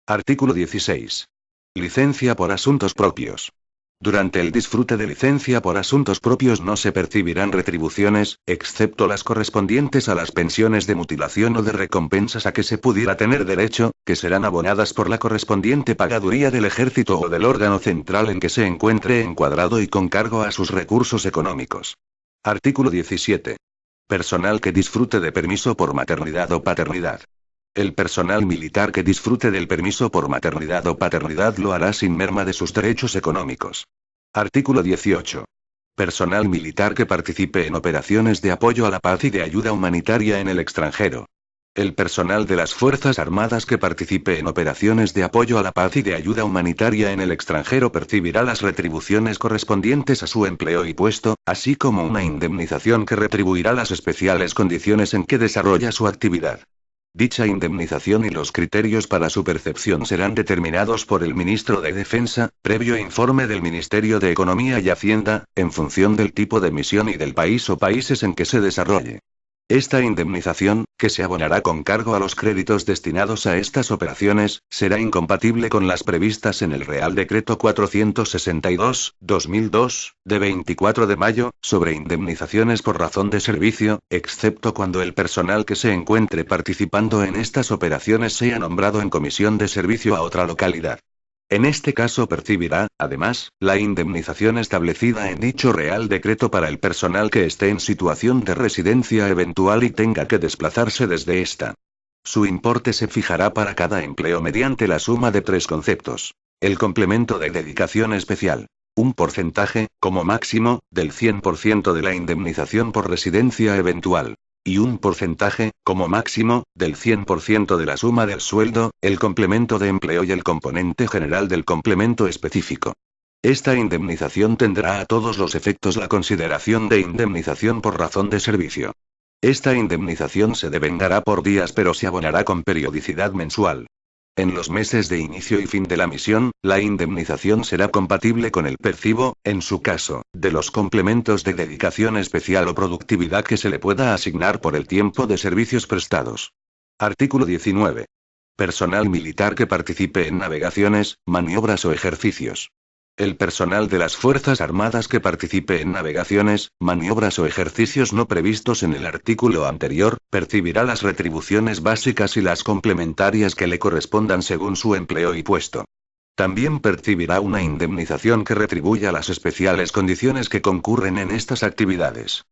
Artículo 16. Licencia por asuntos propios. Durante el disfrute de licencia por asuntos propios no se percibirán retribuciones, excepto las correspondientes a las pensiones de mutilación o de recompensas a que se pudiera tener derecho, que serán abonadas por la correspondiente pagaduría del ejército o del órgano central en que se encuentre encuadrado y con cargo a sus recursos económicos. Artículo 17. Personal que disfrute de permiso por maternidad o paternidad. El personal militar que disfrute del permiso por maternidad o paternidad lo hará sin merma de sus derechos económicos. Artículo 18. Personal militar que participe en operaciones de apoyo a la paz y de ayuda humanitaria en el extranjero. El personal de las Fuerzas Armadas que participe en operaciones de apoyo a la paz y de ayuda humanitaria en el extranjero percibirá las retribuciones correspondientes a su empleo y puesto, así como una indemnización que retribuirá las especiales condiciones en que desarrolla su actividad. Dicha indemnización y los criterios para su percepción serán determinados por el ministro de Defensa, previo informe del Ministerio de Economía y Hacienda, en función del tipo de misión y del país o países en que se desarrolle. Esta indemnización, que se abonará con cargo a los créditos destinados a estas operaciones, será incompatible con las previstas en el Real Decreto 462/2002, de 24 de mayo, sobre indemnizaciones por razón de servicio, excepto cuando el personal que se encuentre participando en estas operaciones sea nombrado en comisión de servicio a otra localidad. En este caso percibirá, además, la indemnización establecida en dicho Real Decreto para el personal que esté en situación de residencia eventual y tenga que desplazarse desde esta. Su importe se fijará para cada empleo mediante la suma de tres conceptos. El complemento de dedicación especial. Un porcentaje, como máximo, del 100% de la indemnización por residencia eventual. Y un porcentaje, como máximo, del 100% de la suma del sueldo, el complemento de empleo y el componente general del complemento específico. Esta indemnización tendrá a todos los efectos la consideración de indemnización por razón de servicio. Esta indemnización se devengará por días pero se abonará con periodicidad mensual. En los meses de inicio y fin de la misión, la indemnización será compatible con el percibo, en su caso, de los complementos de dedicación especial o productividad que se le pueda asignar por el tiempo de servicios prestados. Artículo 19. Personal militar que participe en navegaciones, maniobras o ejercicios. El personal de las Fuerzas Armadas que participe en navegaciones, maniobras o ejercicios no previstos en el artículo anterior, percibirá las retribuciones básicas y las complementarias que le correspondan según su empleo y puesto. También percibirá una indemnización que retribuya las especiales condiciones que concurren en estas actividades.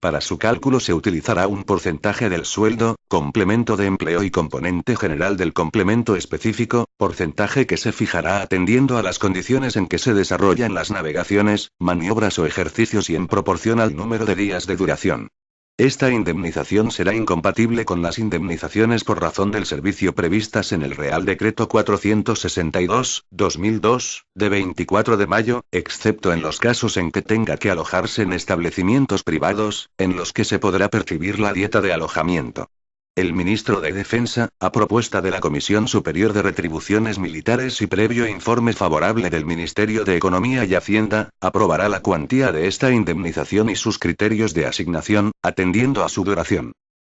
Para su cálculo se utilizará un porcentaje del sueldo, complemento de empleo y componente general del complemento específico, porcentaje que se fijará atendiendo a las condiciones en que se desarrollan las navegaciones, maniobras o ejercicios y en proporción al número de días de duración. Esta indemnización será incompatible con las indemnizaciones por razón del servicio previstas en el Real Decreto 462/2002, de 24 de mayo, excepto en los casos en que tenga que alojarse en establecimientos privados, en los que se podrá percibir la dieta de alojamiento. El ministro de Defensa, a propuesta de la Comisión Superior de Retribuciones Militares y previo informe favorable del Ministerio de Economía y Hacienda, aprobará la cuantía de esta indemnización y sus criterios de asignación, atendiendo a su duración.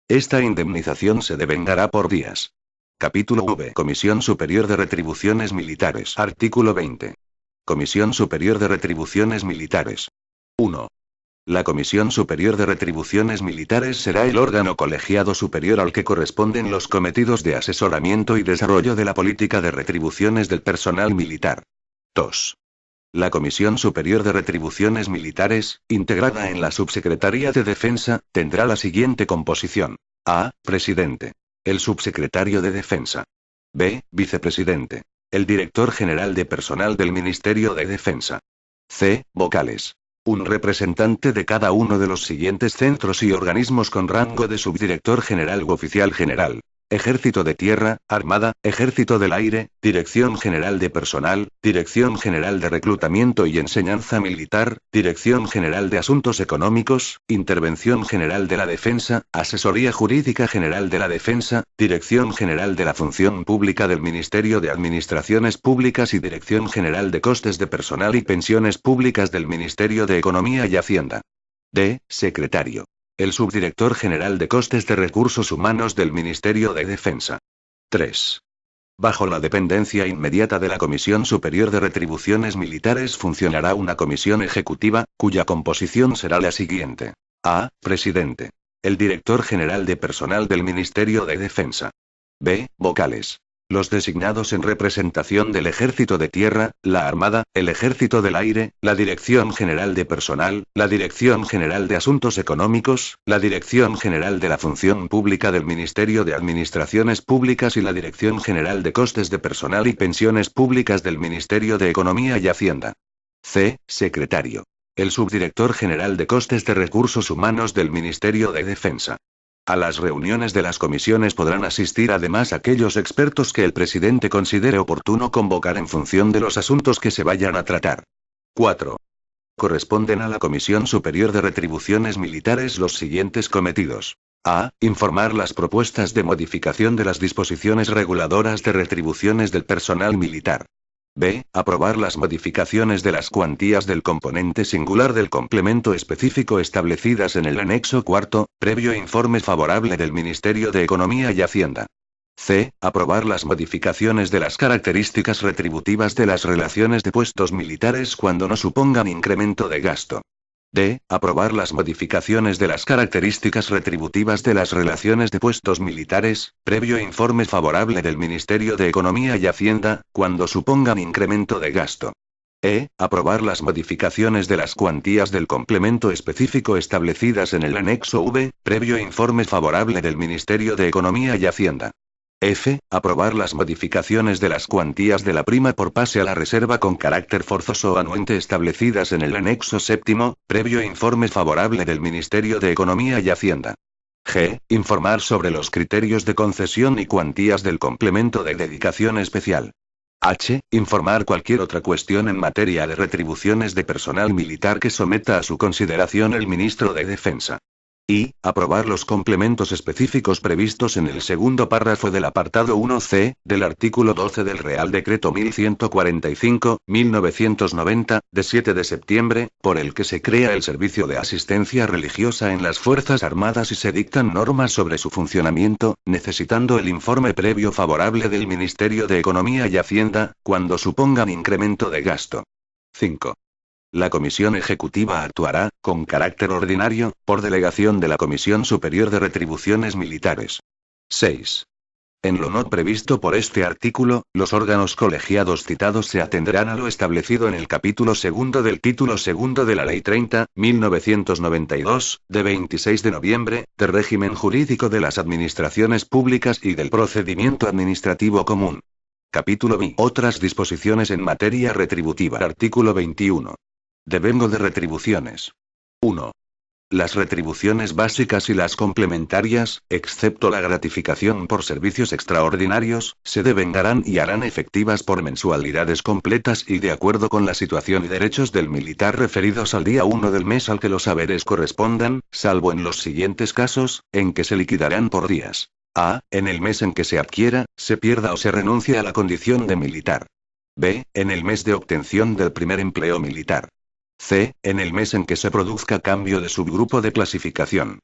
Esta indemnización se devengará por días. Capítulo V. Comisión Superior de Retribuciones Militares. Artículo 20. Comisión Superior de Retribuciones Militares. 1. La Comisión Superior de Retribuciones Militares será el órgano colegiado superior al que corresponden los cometidos de asesoramiento y desarrollo de la política de retribuciones del personal militar. 2. La Comisión Superior de Retribuciones Militares, integrada en la Subsecretaría de Defensa, tendrá la siguiente composición. A. Presidente. El Subsecretario de Defensa. B. Vicepresidente. El Director General de Personal del Ministerio de Defensa. C. Vocales. Un representante de cada uno de los siguientes centros y organismos con rango de subdirector general u oficial general. Ejército de Tierra, Armada, Ejército del Aire, Dirección General de Personal, Dirección General de Reclutamiento y Enseñanza Militar, Dirección General de Asuntos Económicos, Intervención General de la Defensa, Asesoría Jurídica General de la Defensa, Dirección General de la Función Pública del Ministerio de Administraciones Públicas y Dirección General de Costes de Personal y Pensiones Públicas del Ministerio de Economía y Hacienda. D. Secretario. El Subdirector General de Costes de Recursos Humanos del Ministerio de Defensa. 3. Bajo la dependencia inmediata de la Comisión Superior de Retribuciones Militares funcionará una comisión ejecutiva, cuya composición será la siguiente. A. Presidente. El Director General de Personal del Ministerio de Defensa. B. Vocales. Los designados en representación del Ejército de Tierra, la Armada, el Ejército del Aire, la Dirección General de Personal, la Dirección General de Asuntos Económicos, la Dirección General de la Función Pública del Ministerio de Administraciones Públicas y la Dirección General de Costes de Personal y Pensiones Públicas del Ministerio de Economía y Hacienda. C. Secretario. El Subdirector General de Costes de Recursos Humanos del Ministerio de Defensa. A las reuniones de las comisiones podrán asistir además aquellos expertos que el presidente considere oportuno convocar en función de los asuntos que se vayan a tratar. 4. Corresponden a la Comisión Superior de Retribuciones Militares los siguientes cometidos. A. Informar las propuestas de modificación de las disposiciones reguladoras de retribuciones del personal militar. B. Aprobar las modificaciones de las cuantías del componente singular del complemento específico establecidas en el anexo cuarto, previo informe favorable del Ministerio de Economía y Hacienda. C. Aprobar las modificaciones de las características retributivas de las relaciones de puestos militares cuando no supongan incremento de gasto. D. Aprobar las modificaciones de las características retributivas de las relaciones de puestos militares, previo informe favorable del Ministerio de Economía y Hacienda, cuando supongan incremento de gasto. E. Aprobar las modificaciones de las cuantías del complemento específico establecidas en el anexo V, previo informe favorable del Ministerio de Economía y Hacienda. F. Aprobar las modificaciones de las cuantías de la prima por pase a la reserva con carácter forzoso o anuente establecidas en el anexo séptimo, previo informe favorable del Ministerio de Economía y Hacienda. G. Informar sobre los criterios de concesión y cuantías del complemento de dedicación especial. H. Informar cualquier otra cuestión en materia de retribuciones de personal militar que someta a su consideración el Ministro de Defensa. Y. Aprobar los complementos específicos previstos en el segundo párrafo del apartado 1c, del artículo 12 del Real Decreto 1145/1990, de 7 de septiembre, por el que se crea el Servicio de Asistencia Religiosa en las Fuerzas Armadas y se dictan normas sobre su funcionamiento, necesitando el informe previo favorable del Ministerio de Economía y Hacienda, cuando supongan incremento de gasto. 5. La Comisión Ejecutiva actuará, con carácter ordinario, por delegación de la Comisión Superior de Retribuciones Militares. 6. En lo no previsto por este artículo, los órganos colegiados citados se atenderán a lo establecido en el capítulo segundo del título segundo de la Ley 30/1992, de 26 de noviembre, de régimen jurídico de las administraciones públicas y del procedimiento administrativo común. Capítulo B. Otras disposiciones en materia retributiva. Artículo 21. Devengo de retribuciones. 1. Las retribuciones básicas y las complementarias, excepto la gratificación por servicios extraordinarios, se devengarán y harán efectivas por mensualidades completas y de acuerdo con la situación y derechos del militar referidos al día 1 del mes al que los haberes correspondan, salvo en los siguientes casos, en que se liquidarán por días. A. En el mes en que se adquiera, se pierda o se renuncie a la condición de militar. B. En el mes de obtención del primer empleo militar. C. En el mes en que se produzca cambio de subgrupo de clasificación.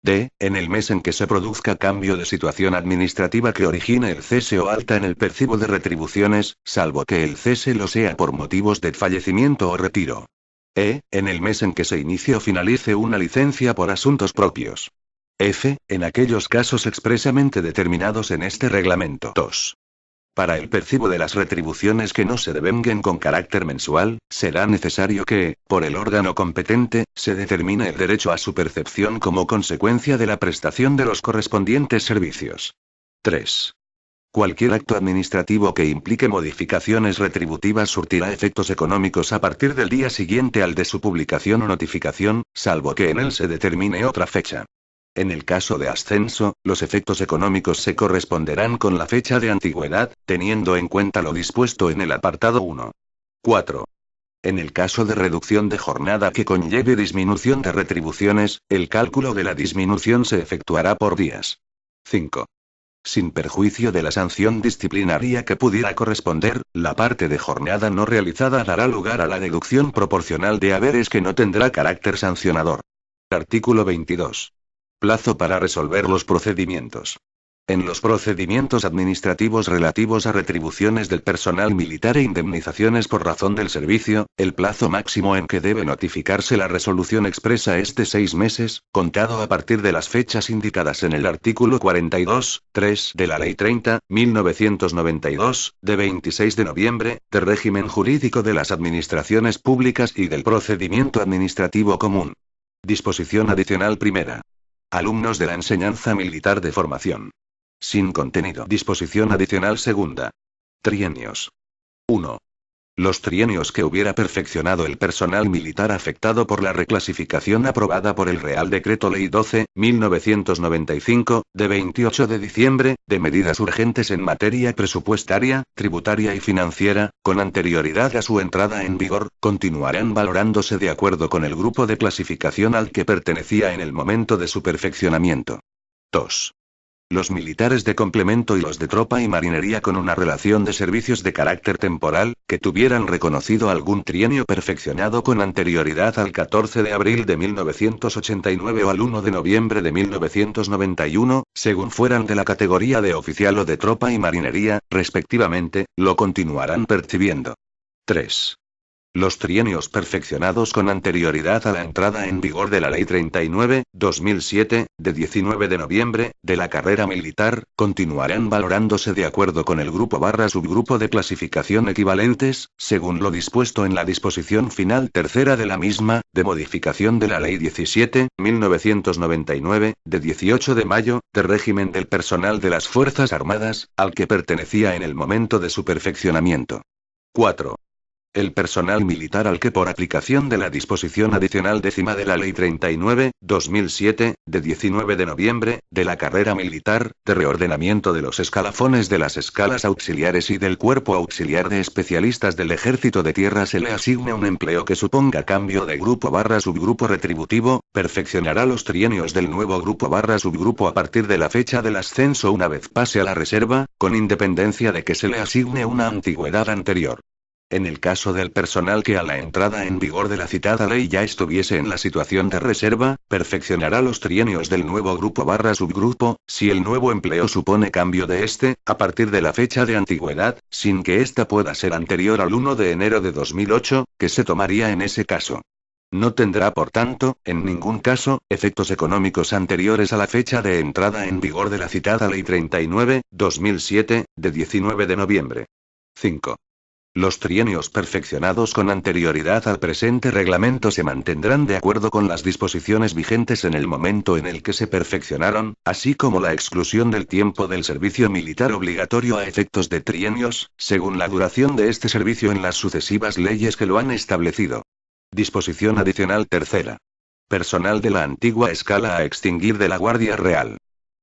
D. En el mes en que se produzca cambio de situación administrativa que origine el cese o alta en el percibo de retribuciones, salvo que el cese lo sea por motivos de fallecimiento o retiro. E. En el mes en que se inicie o finalice una licencia por asuntos propios. F. En aquellos casos expresamente determinados en este reglamento. 2. Para el percibo de las retribuciones que no se devenguen con carácter mensual, será necesario que, por el órgano competente, se determine el derecho a su percepción como consecuencia de la prestación de los correspondientes servicios. 3. Cualquier acto administrativo que implique modificaciones retributivas surtirá efectos económicos a partir del día siguiente al de su publicación o notificación, salvo que en él se determine otra fecha. En el caso de ascenso, los efectos económicos se corresponderán con la fecha de antigüedad, teniendo en cuenta lo dispuesto en el apartado 1. 4. En el caso de reducción de jornada que conlleve disminución de retribuciones, el cálculo de la disminución se efectuará por días. 5. Sin perjuicio de la sanción disciplinaria que pudiera corresponder, la parte de jornada no realizada dará lugar a la deducción proporcional de haberes que no tendrá carácter sancionador. Artículo 22. Plazo para resolver los procedimientos. En los procedimientos administrativos relativos a retribuciones del personal militar e indemnizaciones por razón del servicio, el plazo máximo en que debe notificarse la resolución expresa es de 6 meses, contado a partir de las fechas indicadas en el artículo 42.3 de la Ley 30.1992, de 26 de noviembre, de régimen jurídico de las administraciones públicas y del procedimiento administrativo común. Disposición adicional primera. Alumnos de la enseñanza militar de formación. Sin contenido. Disposición adicional segunda. Trienios. 1. Los trienios que hubiera perfeccionado el personal militar afectado por la reclasificación aprobada por el Real Decreto Ley 12.1995, de 28 de diciembre, de medidas urgentes en materia presupuestaria, tributaria y financiera, con anterioridad a su entrada en vigor, continuarán valorándose de acuerdo con el grupo de clasificación al que pertenecía en el momento de su perfeccionamiento. 2. Los militares de complemento y los de tropa y marinería con una relación de servicios de carácter temporal, que tuvieran reconocido algún trienio perfeccionado con anterioridad al 14 de abril de 1989 o al 1 de noviembre de 1991, según fueran de la categoría de oficial o de tropa y marinería, respectivamente, lo continuarán percibiendo. 3. Los trienios perfeccionados con anterioridad a la entrada en vigor de la Ley 39/2007, de 19 de noviembre, de la carrera militar, continuarán valorándose de acuerdo con el grupo/subgrupo de clasificación equivalentes, según lo dispuesto en la disposición final tercera de la misma, de modificación de la Ley 17/1999, de 18 de mayo, de régimen del personal de las Fuerzas Armadas, al que pertenecía en el momento de su perfeccionamiento. 4. El personal militar al que por aplicación de la disposición adicional décima de la Ley 39/2007, de 19 de noviembre, de la carrera militar, de reordenamiento de los escalafones de las escalas auxiliares y del Cuerpo Auxiliar de Especialistas del Ejército de Tierra se le asigne un empleo que suponga cambio de grupo/subgrupo retributivo, perfeccionará los trienios del nuevo grupo/subgrupo a partir de la fecha del ascenso una vez pase a la reserva, con independencia de que se le asigne una antigüedad anterior. En el caso del personal que a la entrada en vigor de la citada ley ya estuviese en la situación de reserva, perfeccionará los trienios del nuevo grupo/subgrupo, si el nuevo empleo supone cambio de este, a partir de la fecha de antigüedad, sin que ésta pueda ser anterior al 1 de enero de 2008, que se tomaría en ese caso. No tendrá, por tanto, en ningún caso, efectos económicos anteriores a la fecha de entrada en vigor de la citada Ley 39/2007, de 19 de noviembre. 5. Los trienios perfeccionados con anterioridad al presente reglamento se mantendrán de acuerdo con las disposiciones vigentes en el momento en el que se perfeccionaron, así como la exclusión del tiempo del servicio militar obligatorio a efectos de trienios, según la duración de este servicio en las sucesivas leyes que lo han establecido. Disposición adicional tercera. Personal de la antigua escala a extinguir de la Guardia Real.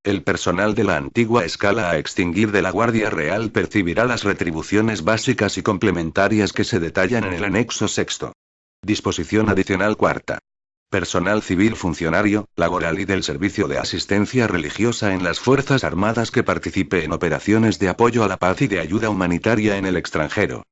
El personal de la antigua escala a extinguir de la Guardia Real percibirá las retribuciones básicas y complementarias que se detallan en el anexo sexto. Disposición adicional cuarta. Personal civil funcionario, laboral y del servicio de asistencia religiosa en las Fuerzas Armadas que participe en operaciones de apoyo a la paz y de ayuda humanitaria en el extranjero.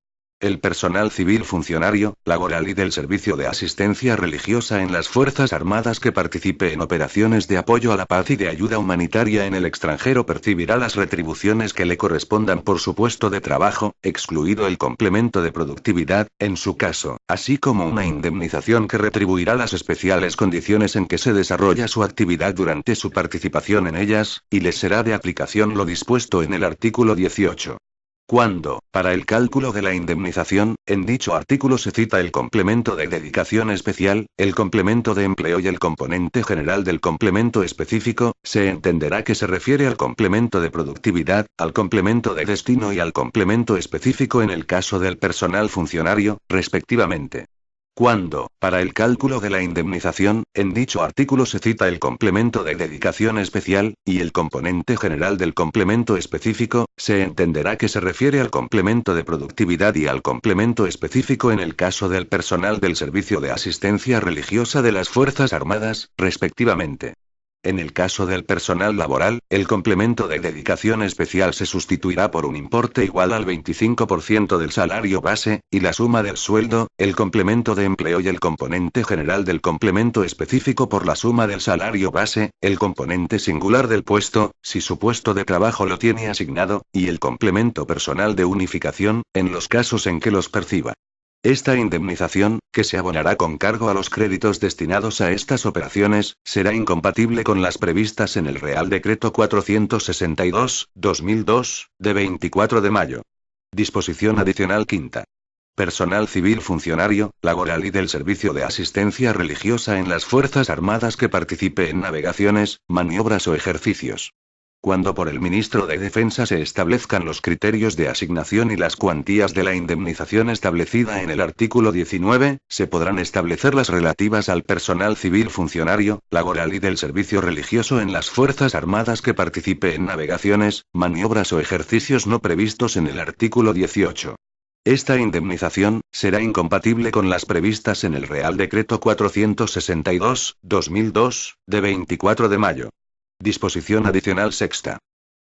El personal civil funcionario, laboral y del servicio de asistencia religiosa en las Fuerzas Armadas que participe en operaciones de apoyo a la paz y de ayuda humanitaria en el extranjero percibirá las retribuciones que le correspondan por su puesto de trabajo, excluido el complemento de productividad, en su caso, así como una indemnización que retribuirá las especiales condiciones en que se desarrolla su actividad durante su participación en ellas, y les será de aplicación lo dispuesto en el artículo 18. Cuando, para el cálculo de la indemnización, en dicho artículo se cita el complemento de dedicación especial, el complemento de empleo y el componente general del complemento específico, se entenderá que se refiere al complemento de productividad, al complemento de destino y al complemento específico en el caso del personal funcionario, respectivamente. Cuando, para el cálculo de la indemnización, en dicho artículo se cita el complemento de dedicación especial, y el componente general del complemento específico, se entenderá que se refiere al complemento de productividad y al complemento específico en el caso del personal del Servicio de Asistencia Religiosa de las Fuerzas Armadas, respectivamente. En el caso del personal laboral, el complemento de dedicación especial se sustituirá por un importe igual al 25% del salario base, y la suma del sueldo, el complemento de empleo y el componente general del complemento específico por la suma del salario base, el componente singular del puesto, si su puesto de trabajo lo tiene asignado, y el complemento personal de unificación, en los casos en que los perciba. Esta indemnización, que se abonará con cargo a los créditos destinados a estas operaciones, será incompatible con las previstas en el Real Decreto 462/2002, de 24 de mayo. Disposición adicional quinta. Personal civil funcionario, laboral y del servicio de asistencia religiosa en las Fuerzas Armadas que participe en navegaciones, maniobras o ejercicios. Cuando por el ministro de Defensa se establezcan los criterios de asignación y las cuantías de la indemnización establecida en el artículo 19, se podrán establecer las relativas al personal civil funcionario, laboral y del servicio religioso en las Fuerzas Armadas que participe en navegaciones, maniobras o ejercicios no previstos en el artículo 18. Esta indemnización será incompatible con las previstas en el Real Decreto 462/2002, de 24 de mayo. Disposición adicional sexta.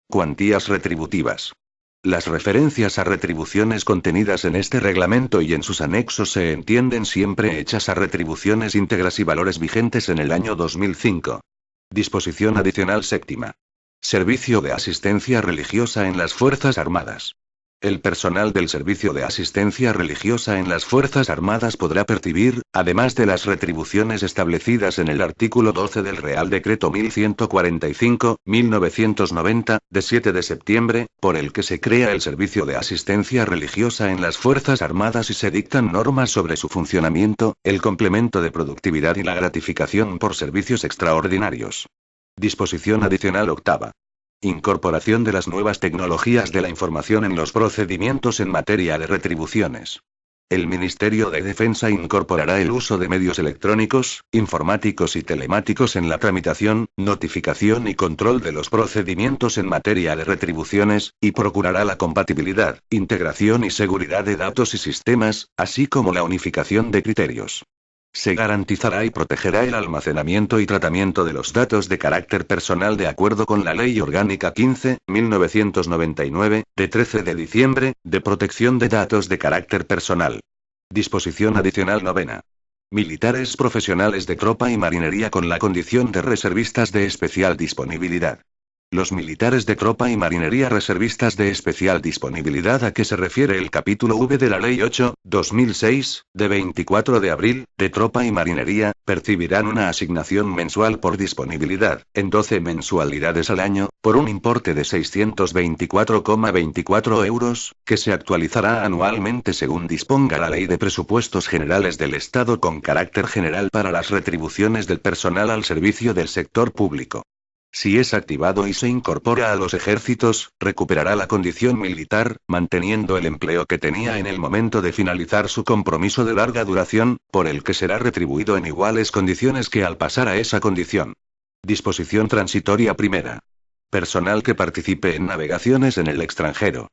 Cuantías retributivas. Las referencias a retribuciones contenidas en este reglamento y en sus anexos se entienden siempre hechas a retribuciones íntegras y valores vigentes en el año 2005. Disposición adicional séptima. Servicio de asistencia religiosa en las Fuerzas Armadas. El personal del Servicio de Asistencia Religiosa en las Fuerzas Armadas podrá percibir, además de las retribuciones establecidas en el artículo 12 del Real Decreto 1145/1990, de 7 de septiembre, por el que se crea el Servicio de Asistencia Religiosa en las Fuerzas Armadas y se dictan normas sobre su funcionamiento, el complemento de productividad y la gratificación por servicios extraordinarios. Disposición adicional octava. Incorporación de las nuevas tecnologías de la información en los procedimientos en materia de retribuciones. El Ministerio de Defensa incorporará el uso de medios electrónicos, informáticos y telemáticos en la tramitación, notificación y control de los procedimientos en materia de retribuciones, y procurará la compatibilidad, integración y seguridad de datos y sistemas, así como la unificación de criterios. Se garantizará y protegerá el almacenamiento y tratamiento de los datos de carácter personal de acuerdo con la Ley Orgánica 15/1999, de 13 de diciembre, de protección de datos de carácter personal. Disposición adicional novena. Militares profesionales de tropa y marinería con la condición de reservistas de especial disponibilidad. Los militares de tropa y marinería reservistas de especial disponibilidad a que se refiere el capítulo V de la Ley 8/2006, de 24 de abril, de tropa y marinería, percibirán una asignación mensual por disponibilidad, en 12 mensualidades al año, por un importe de 624,24 euros, que se actualizará anualmente según disponga la Ley de Presupuestos Generales del Estado con carácter general para las retribuciones del personal al servicio del sector público. Si es activado y se incorpora a los ejércitos, recuperará la condición militar, manteniendo el empleo que tenía en el momento de finalizar su compromiso de larga duración, por el que será retribuido en iguales condiciones que al pasar a esa condición. Disposición transitoria primera. Personal que participe en navegaciones en el extranjero.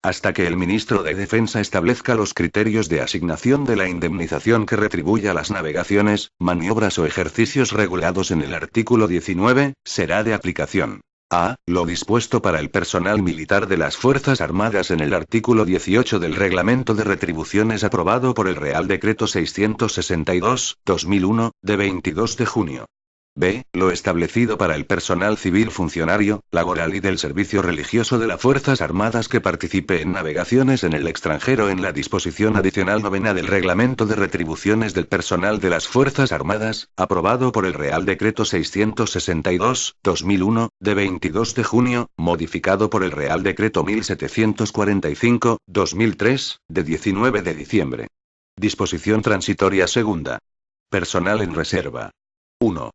Hasta que el ministro de Defensa establezca los criterios de asignación de la indemnización que retribuya las navegaciones, maniobras o ejercicios regulados en el artículo 19, será de aplicación. A. Lo dispuesto para el personal militar de las Fuerzas Armadas en el artículo 18 del Reglamento de Retribuciones aprobado por el Real Decreto 662/2001, de 22 de junio. B. Lo establecido para el personal civil funcionario, laboral y del servicio religioso de las Fuerzas Armadas que participe en navegaciones en el extranjero en la disposición adicional novena del Reglamento de Retribuciones del Personal de las Fuerzas Armadas, aprobado por el Real Decreto 662/2001, de 22 de junio, modificado por el Real Decreto 1745/2003, de 19 de diciembre. Disposición transitoria segunda. Personal en reserva. 1.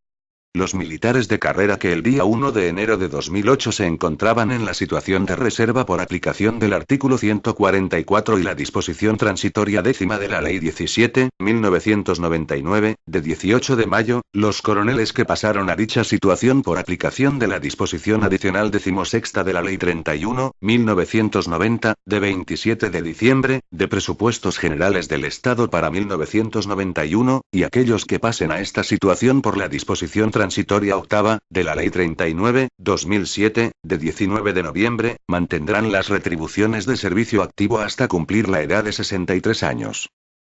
Los militares de carrera que el día 1 de enero de 2008 se encontraban en la situación de reserva por aplicación del artículo 144 y la disposición transitoria décima de la Ley 17.1999, de 18 de mayo, los coroneles que pasaron a dicha situación por aplicación de la disposición adicional decimosexta de la Ley 31.1990, de 27 de diciembre, de Presupuestos Generales del Estado para 1991, y aquellos que pasen a esta situación por la disposición transitoria octava, de la Ley 39/2007, de 19 de noviembre, mantendrán las retribuciones de servicio activo hasta cumplir la edad de 63 años.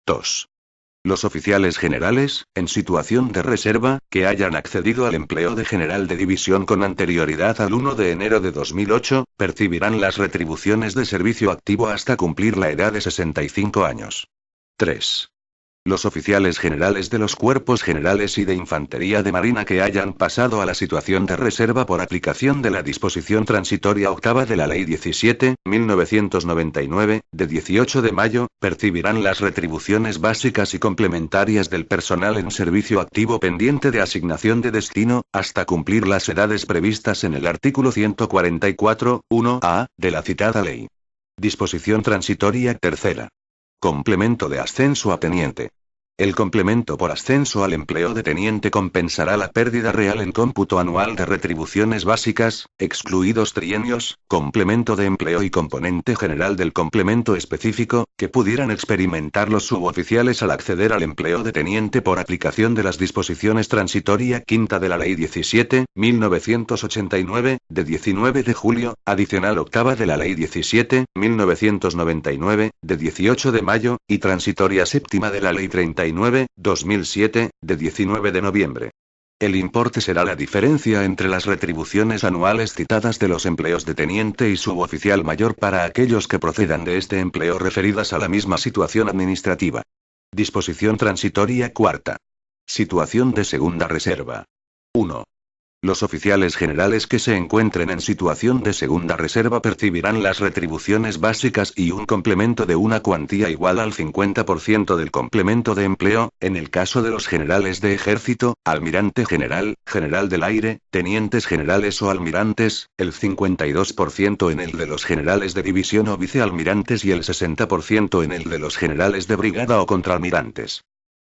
2. Los oficiales generales, en situación de reserva, que hayan accedido al empleo de general de división con anterioridad al 1 de enero de 2008, percibirán las retribuciones de servicio activo hasta cumplir la edad de 65 años. 3. Los oficiales generales de los cuerpos generales y de infantería de marina que hayan pasado a la situación de reserva por aplicación de la disposición transitoria octava de la Ley 17.1999, de 18 de mayo, percibirán las retribuciones básicas y complementarias del personal en servicio activo pendiente de asignación de destino, hasta cumplir las edades previstas en el artículo 144.1a, de la citada ley. Disposición transitoria tercera. Complemento de ascenso a teniente. El complemento por ascenso al empleo de teniente compensará la pérdida real en cómputo anual de retribuciones básicas, excluidos trienios, complemento de empleo y componente general del complemento específico, que pudieran experimentar los suboficiales al acceder al empleo de teniente por aplicación de las disposiciones transitoria quinta de la Ley 17.1989, de 19 de julio, adicional octava de la Ley 17.1999, de 18 de mayo, y transitoria séptima de la Ley 39/2007, de 19 de noviembre. El importe será la diferencia entre las retribuciones anuales citadas de los empleos de teniente y suboficial mayor para aquellos que procedan de este empleo referidas a la misma situación administrativa. Disposición transitoria cuarta. Situación de segunda reserva. 1. Los oficiales generales que se encuentren en situación de segunda reserva percibirán las retribuciones básicas y un complemento de una cuantía igual al 50% del complemento de empleo, en el caso de los generales de ejército, almirante general, general del aire, tenientes generales o almirantes, el 52% en el de los generales de división o vicealmirantes y el 60% en el de los generales de brigada o contraalmirantes.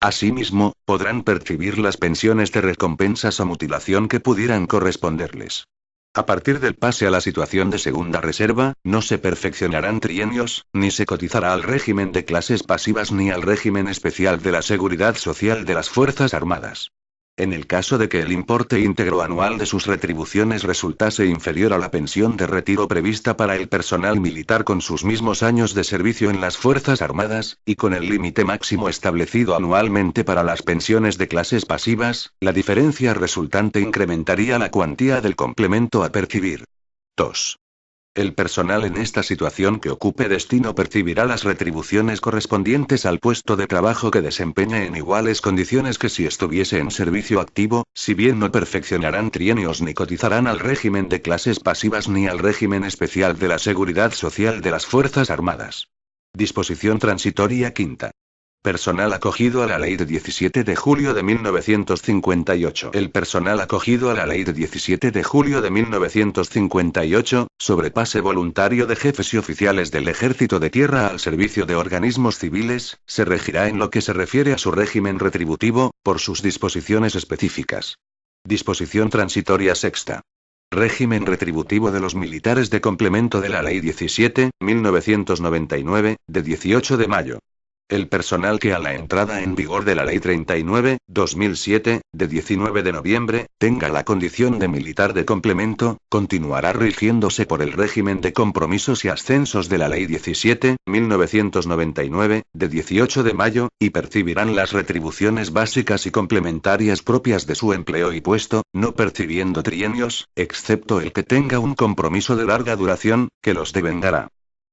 Asimismo, podrán percibir las pensiones de recompensas o mutilación que pudieran corresponderles. A partir del pase a la situación de segunda reserva, no se perfeccionarán trienios, ni se cotizará al régimen de clases pasivas ni al régimen especial de la Seguridad Social de las Fuerzas Armadas. En el caso de que el importe íntegro anual de sus retribuciones resultase inferior a la pensión de retiro prevista para el personal militar con sus mismos años de servicio en las Fuerzas Armadas, y con el límite máximo establecido anualmente para las pensiones de clases pasivas, la diferencia resultante incrementaría la cuantía del complemento a percibir. 2. El personal en esta situación que ocupe destino percibirá las retribuciones correspondientes al puesto de trabajo que desempeñe en iguales condiciones que si estuviese en servicio activo, si bien no perfeccionarán trienios ni cotizarán al régimen de clases pasivas ni al régimen especial de la Seguridad Social de las Fuerzas Armadas. Disposición transitoria quinta. Personal acogido a la Ley de 17 de julio de 1958. El personal acogido a la Ley de 17 de julio de 1958, sobre pase voluntario de jefes y oficiales del Ejército de Tierra al servicio de organismos civiles, se regirá en lo que se refiere a su régimen retributivo, por sus disposiciones específicas. Disposición transitoria sexta. Régimen retributivo de los militares de complemento de la Ley 17.1999, de 18 de mayo. El personal que a la entrada en vigor de la Ley 39/2007, de 19 de noviembre, tenga la condición de militar de complemento, continuará rigiéndose por el régimen de compromisos y ascensos de la Ley 17.1999, de 18 de mayo, y percibirán las retribuciones básicas y complementarias propias de su empleo y puesto, no percibiendo trienios, excepto el que tenga un compromiso de larga duración, que los devengará.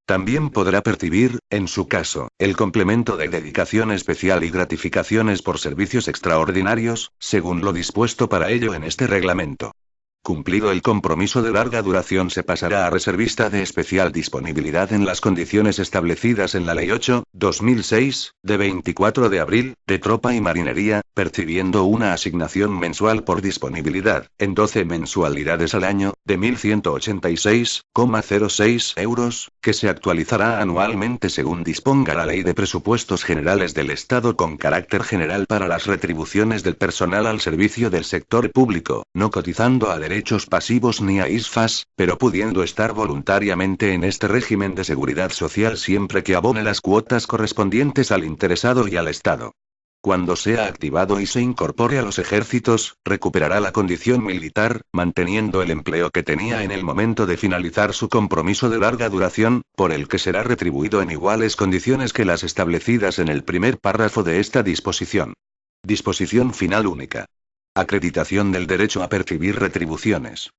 También podrá percibir, en su caso, el complemento de dedicación especial y gratificaciones por servicios extraordinarios, según lo dispuesto para ello en este reglamento. Cumplido el compromiso de larga duración, se pasará a reservista de especial disponibilidad en las condiciones establecidas en la Ley 8/2006, de 24 de abril, de Tropa y Marinería, percibiendo una asignación mensual por disponibilidad, en 12 mensualidades al año, de 1.186,06 euros, que se actualizará anualmente según disponga la Ley de Presupuestos Generales del Estado con carácter general para las retribuciones del personal al servicio del sector público, no cotizando a derechos pasivos ni a ISFAs, pero pudiendo estar voluntariamente en este régimen de seguridad social siempre que abone las cuotas correspondientes al interesado y al Estado. Cuando sea activado y se incorpore a los ejércitos, recuperará la condición militar, manteniendo el empleo que tenía en el momento de finalizar su compromiso de larga duración, por el que será retribuido en iguales condiciones que las establecidas en el primer párrafo de esta disposición. Disposición final única. Acreditación del derecho a percibir retribuciones.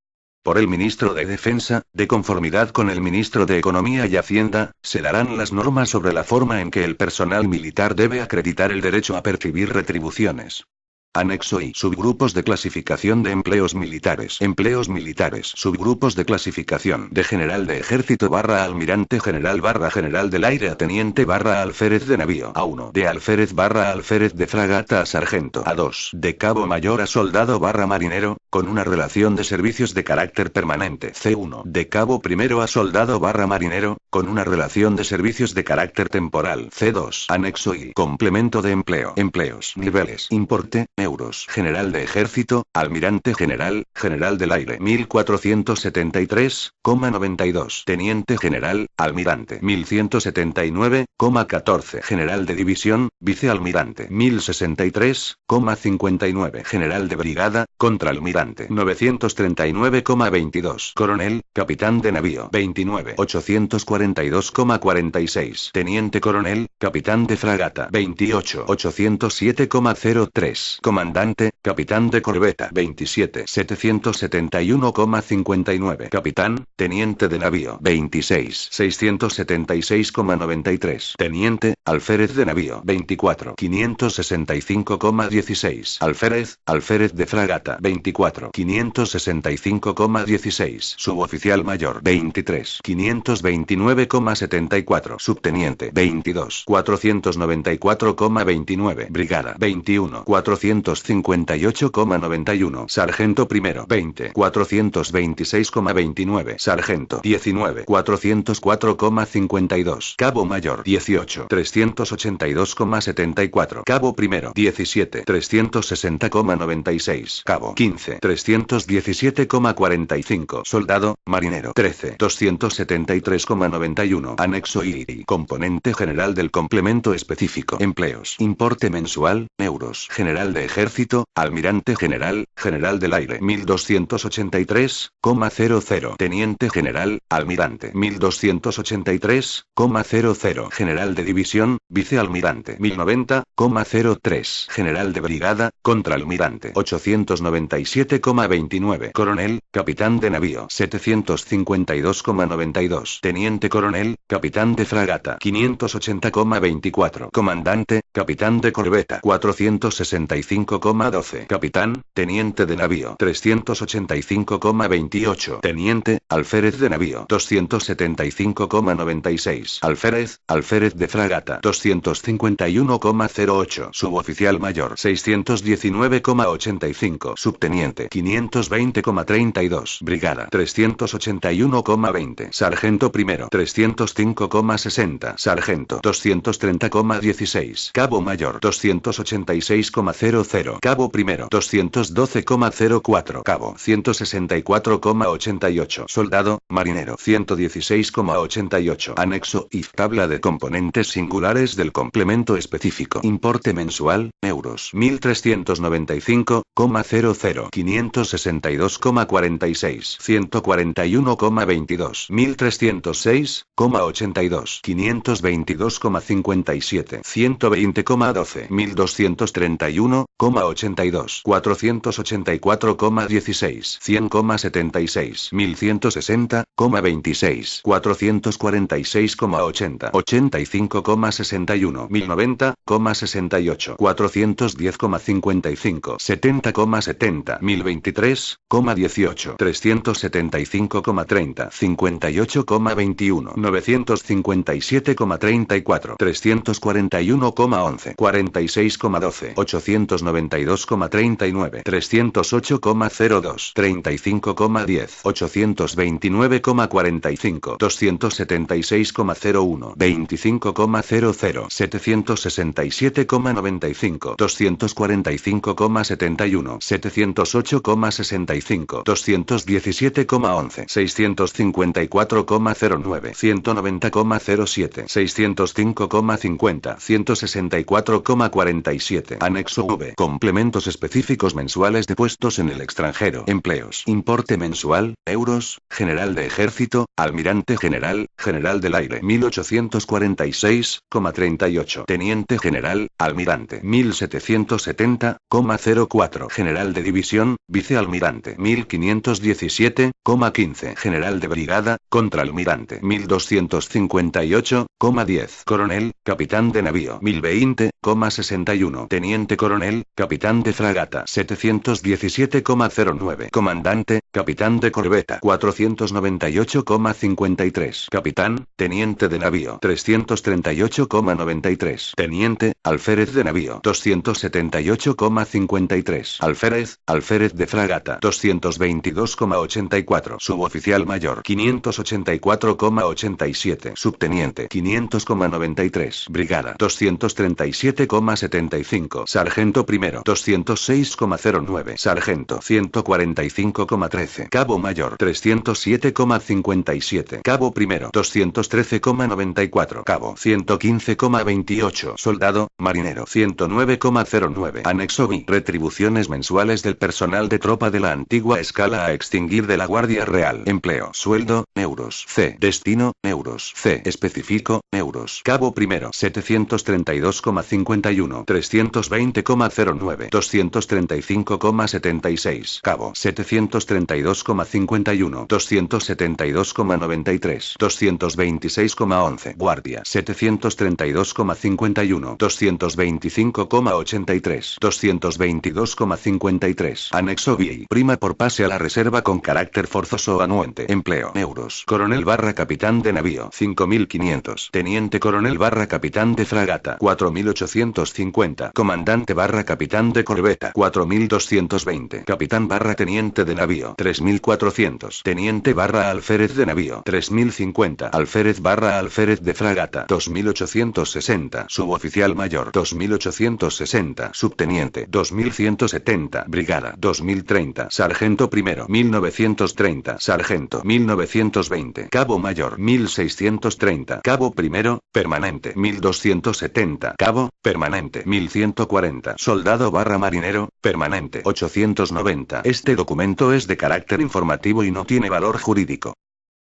Por el Ministro de Defensa, de conformidad con el Ministro de Economía y Hacienda, se darán las normas sobre la forma en que el personal militar debe acreditar el derecho a percibir retribuciones. Anexo I. Subgrupos de clasificación de empleos militares. Empleos militares. Subgrupos de clasificación. De general de ejército / almirante general / general del aire a teniente / alférez de navío. A1. De alférez / alférez de fragata a sargento. A2. De cabo mayor a soldado / marinero, con una relación de servicios de carácter permanente. C1. De cabo primero a soldado / marinero, con una relación de servicios de carácter temporal. C2. Anexo I. Complemento de empleo. Empleos. Niveles. Importe. Euros. General de ejército, almirante general, general del aire 1473,92. Teniente general, almirante 1179,14. General de división, vicealmirante 1063,59. General de brigada, contraalmirante 939,22. Coronel, capitán de navío 29.842,46. Teniente coronel, capitán de fragata 28.807,03. Comandante, capitán de corbeta 27.771,59. Capitán, teniente de navío 26.676,93. Teniente, alférez de navío 24.565,16. Alférez, alférez de fragata 24.565,16. Suboficial mayor 23.529,74. Subteniente 22.494,29. Brigada 21.458,91. Sargento primero 20.426,29. Sargento 19.404,52. Cabo mayor 18.382,74. Cabo primero 17.360,96. Cabo 15.317,45. Soldado, marinero 13.273,91. Anexo I. Componente general del complemento específico. Empleos. Importe mensual, euros. General de ejército, almirante general, general del aire 1283,00. Teniente general, almirante 1283,00. General de división, vicealmirante 1090,03. General de brigada, contraalmirante 897,29. Coronel, capitán de navío 752,92. Teniente coronel, capitán de fragata 580,24. Comandante, capitán de corbeta 465,12. Capitán, teniente de navío 385,28. Teniente, alférez de navío 275,96. Alférez, alférez de fragata 251,08. Suboficial mayor 619,85. Subteniente 520,32. Brigada 381,20. Sargento primero 305,60. Sargento 230,16. Cabo mayor 286,00. Cabo primero 212,04. Cabo 164,88. Soldado, marinero 116,88. Anexo I. Tabla de componentes singulares del complemento específico. Importe mensual, euros 1.395,00. 562,46. 141,22. 1.306,82. 522,57. 120,12. 1.231,00. 100,82, 484,16, 100,76, 1160,26, 446,80, 85,61, 1090,68, 410,55, 70,70, 1023,18, 375,30, 58,21, 957,34, 341,11, 46,12, 892,39, 308,02, 35,10, 829,45, 276,01, 25,00, 767,95, 245,71, 708,65, 217,11, 654,09, 190,07, 605,50, 164,47. Anexo V. Complementos específicos mensuales de puestos en el extranjero. Empleos. Importe mensual, euros, general de ejército, almirante general, general del aire. 1846,38. Teniente general, almirante. 1770,04. General de división, vicealmirante. 1517,15. General de brigada, contraalmirante. 1258,10. Coronel, capitán de navío. 1020,61. Teniente coronel, capitán de fragata. 717,09. Comandante, capitán de corbeta. 498,53. Capitán, teniente de navío. 338,93. Teniente, alférez de navío. 278,53. Alférez, alférez de fragata. 222,84. Suboficial mayor. 584,87. Subteniente. 500,93. Brigada. 237,75. Sargento primero. 206,09. Sargento. 145,13. Cabo mayor. 307,57. Cabo primero. 213,94. Cabo. 115,28. Soldado, marinero. 109,09. Anexo B. Retribuciones mensuales del personal de tropa de la antigua escala a extinguir de la Guardia Real. Empleo. Sueldo, euros. C. Destino, euros. C. Específico, euros. Cabo primero. 732,51. 320,09. 235,76. Cabo. 732,51. 272,93. 226,11. Guardia. 732,51. 225,83. 222,53. Anexo B. Prima por pase a la reserva con carácter forzoso o anuente. Empleo. Euros. Coronel barra capitán de navío. 5.500. Teniente coronel barra capitán de fragata. 4.850. Comandante barra capitán de corbeta. 4.220. Capitán barra teniente de navío. 3.400. Teniente barra alférez de navío. 3.050. Alférez barra alférez de fragata. 2.860. Suboficial mayor. 2.860. Subteniente. 2.170. Brigada. 2.030. Sargento primero. 1.930. Sargento. 1.920. Cabo mayor. 1.630. Cabo primero, permanente. 1.270. Cabo, permanente. 1.140. Soldado barra marinero, permanente. 890. Este documento es de carácter informativo y no tiene valor jurídico.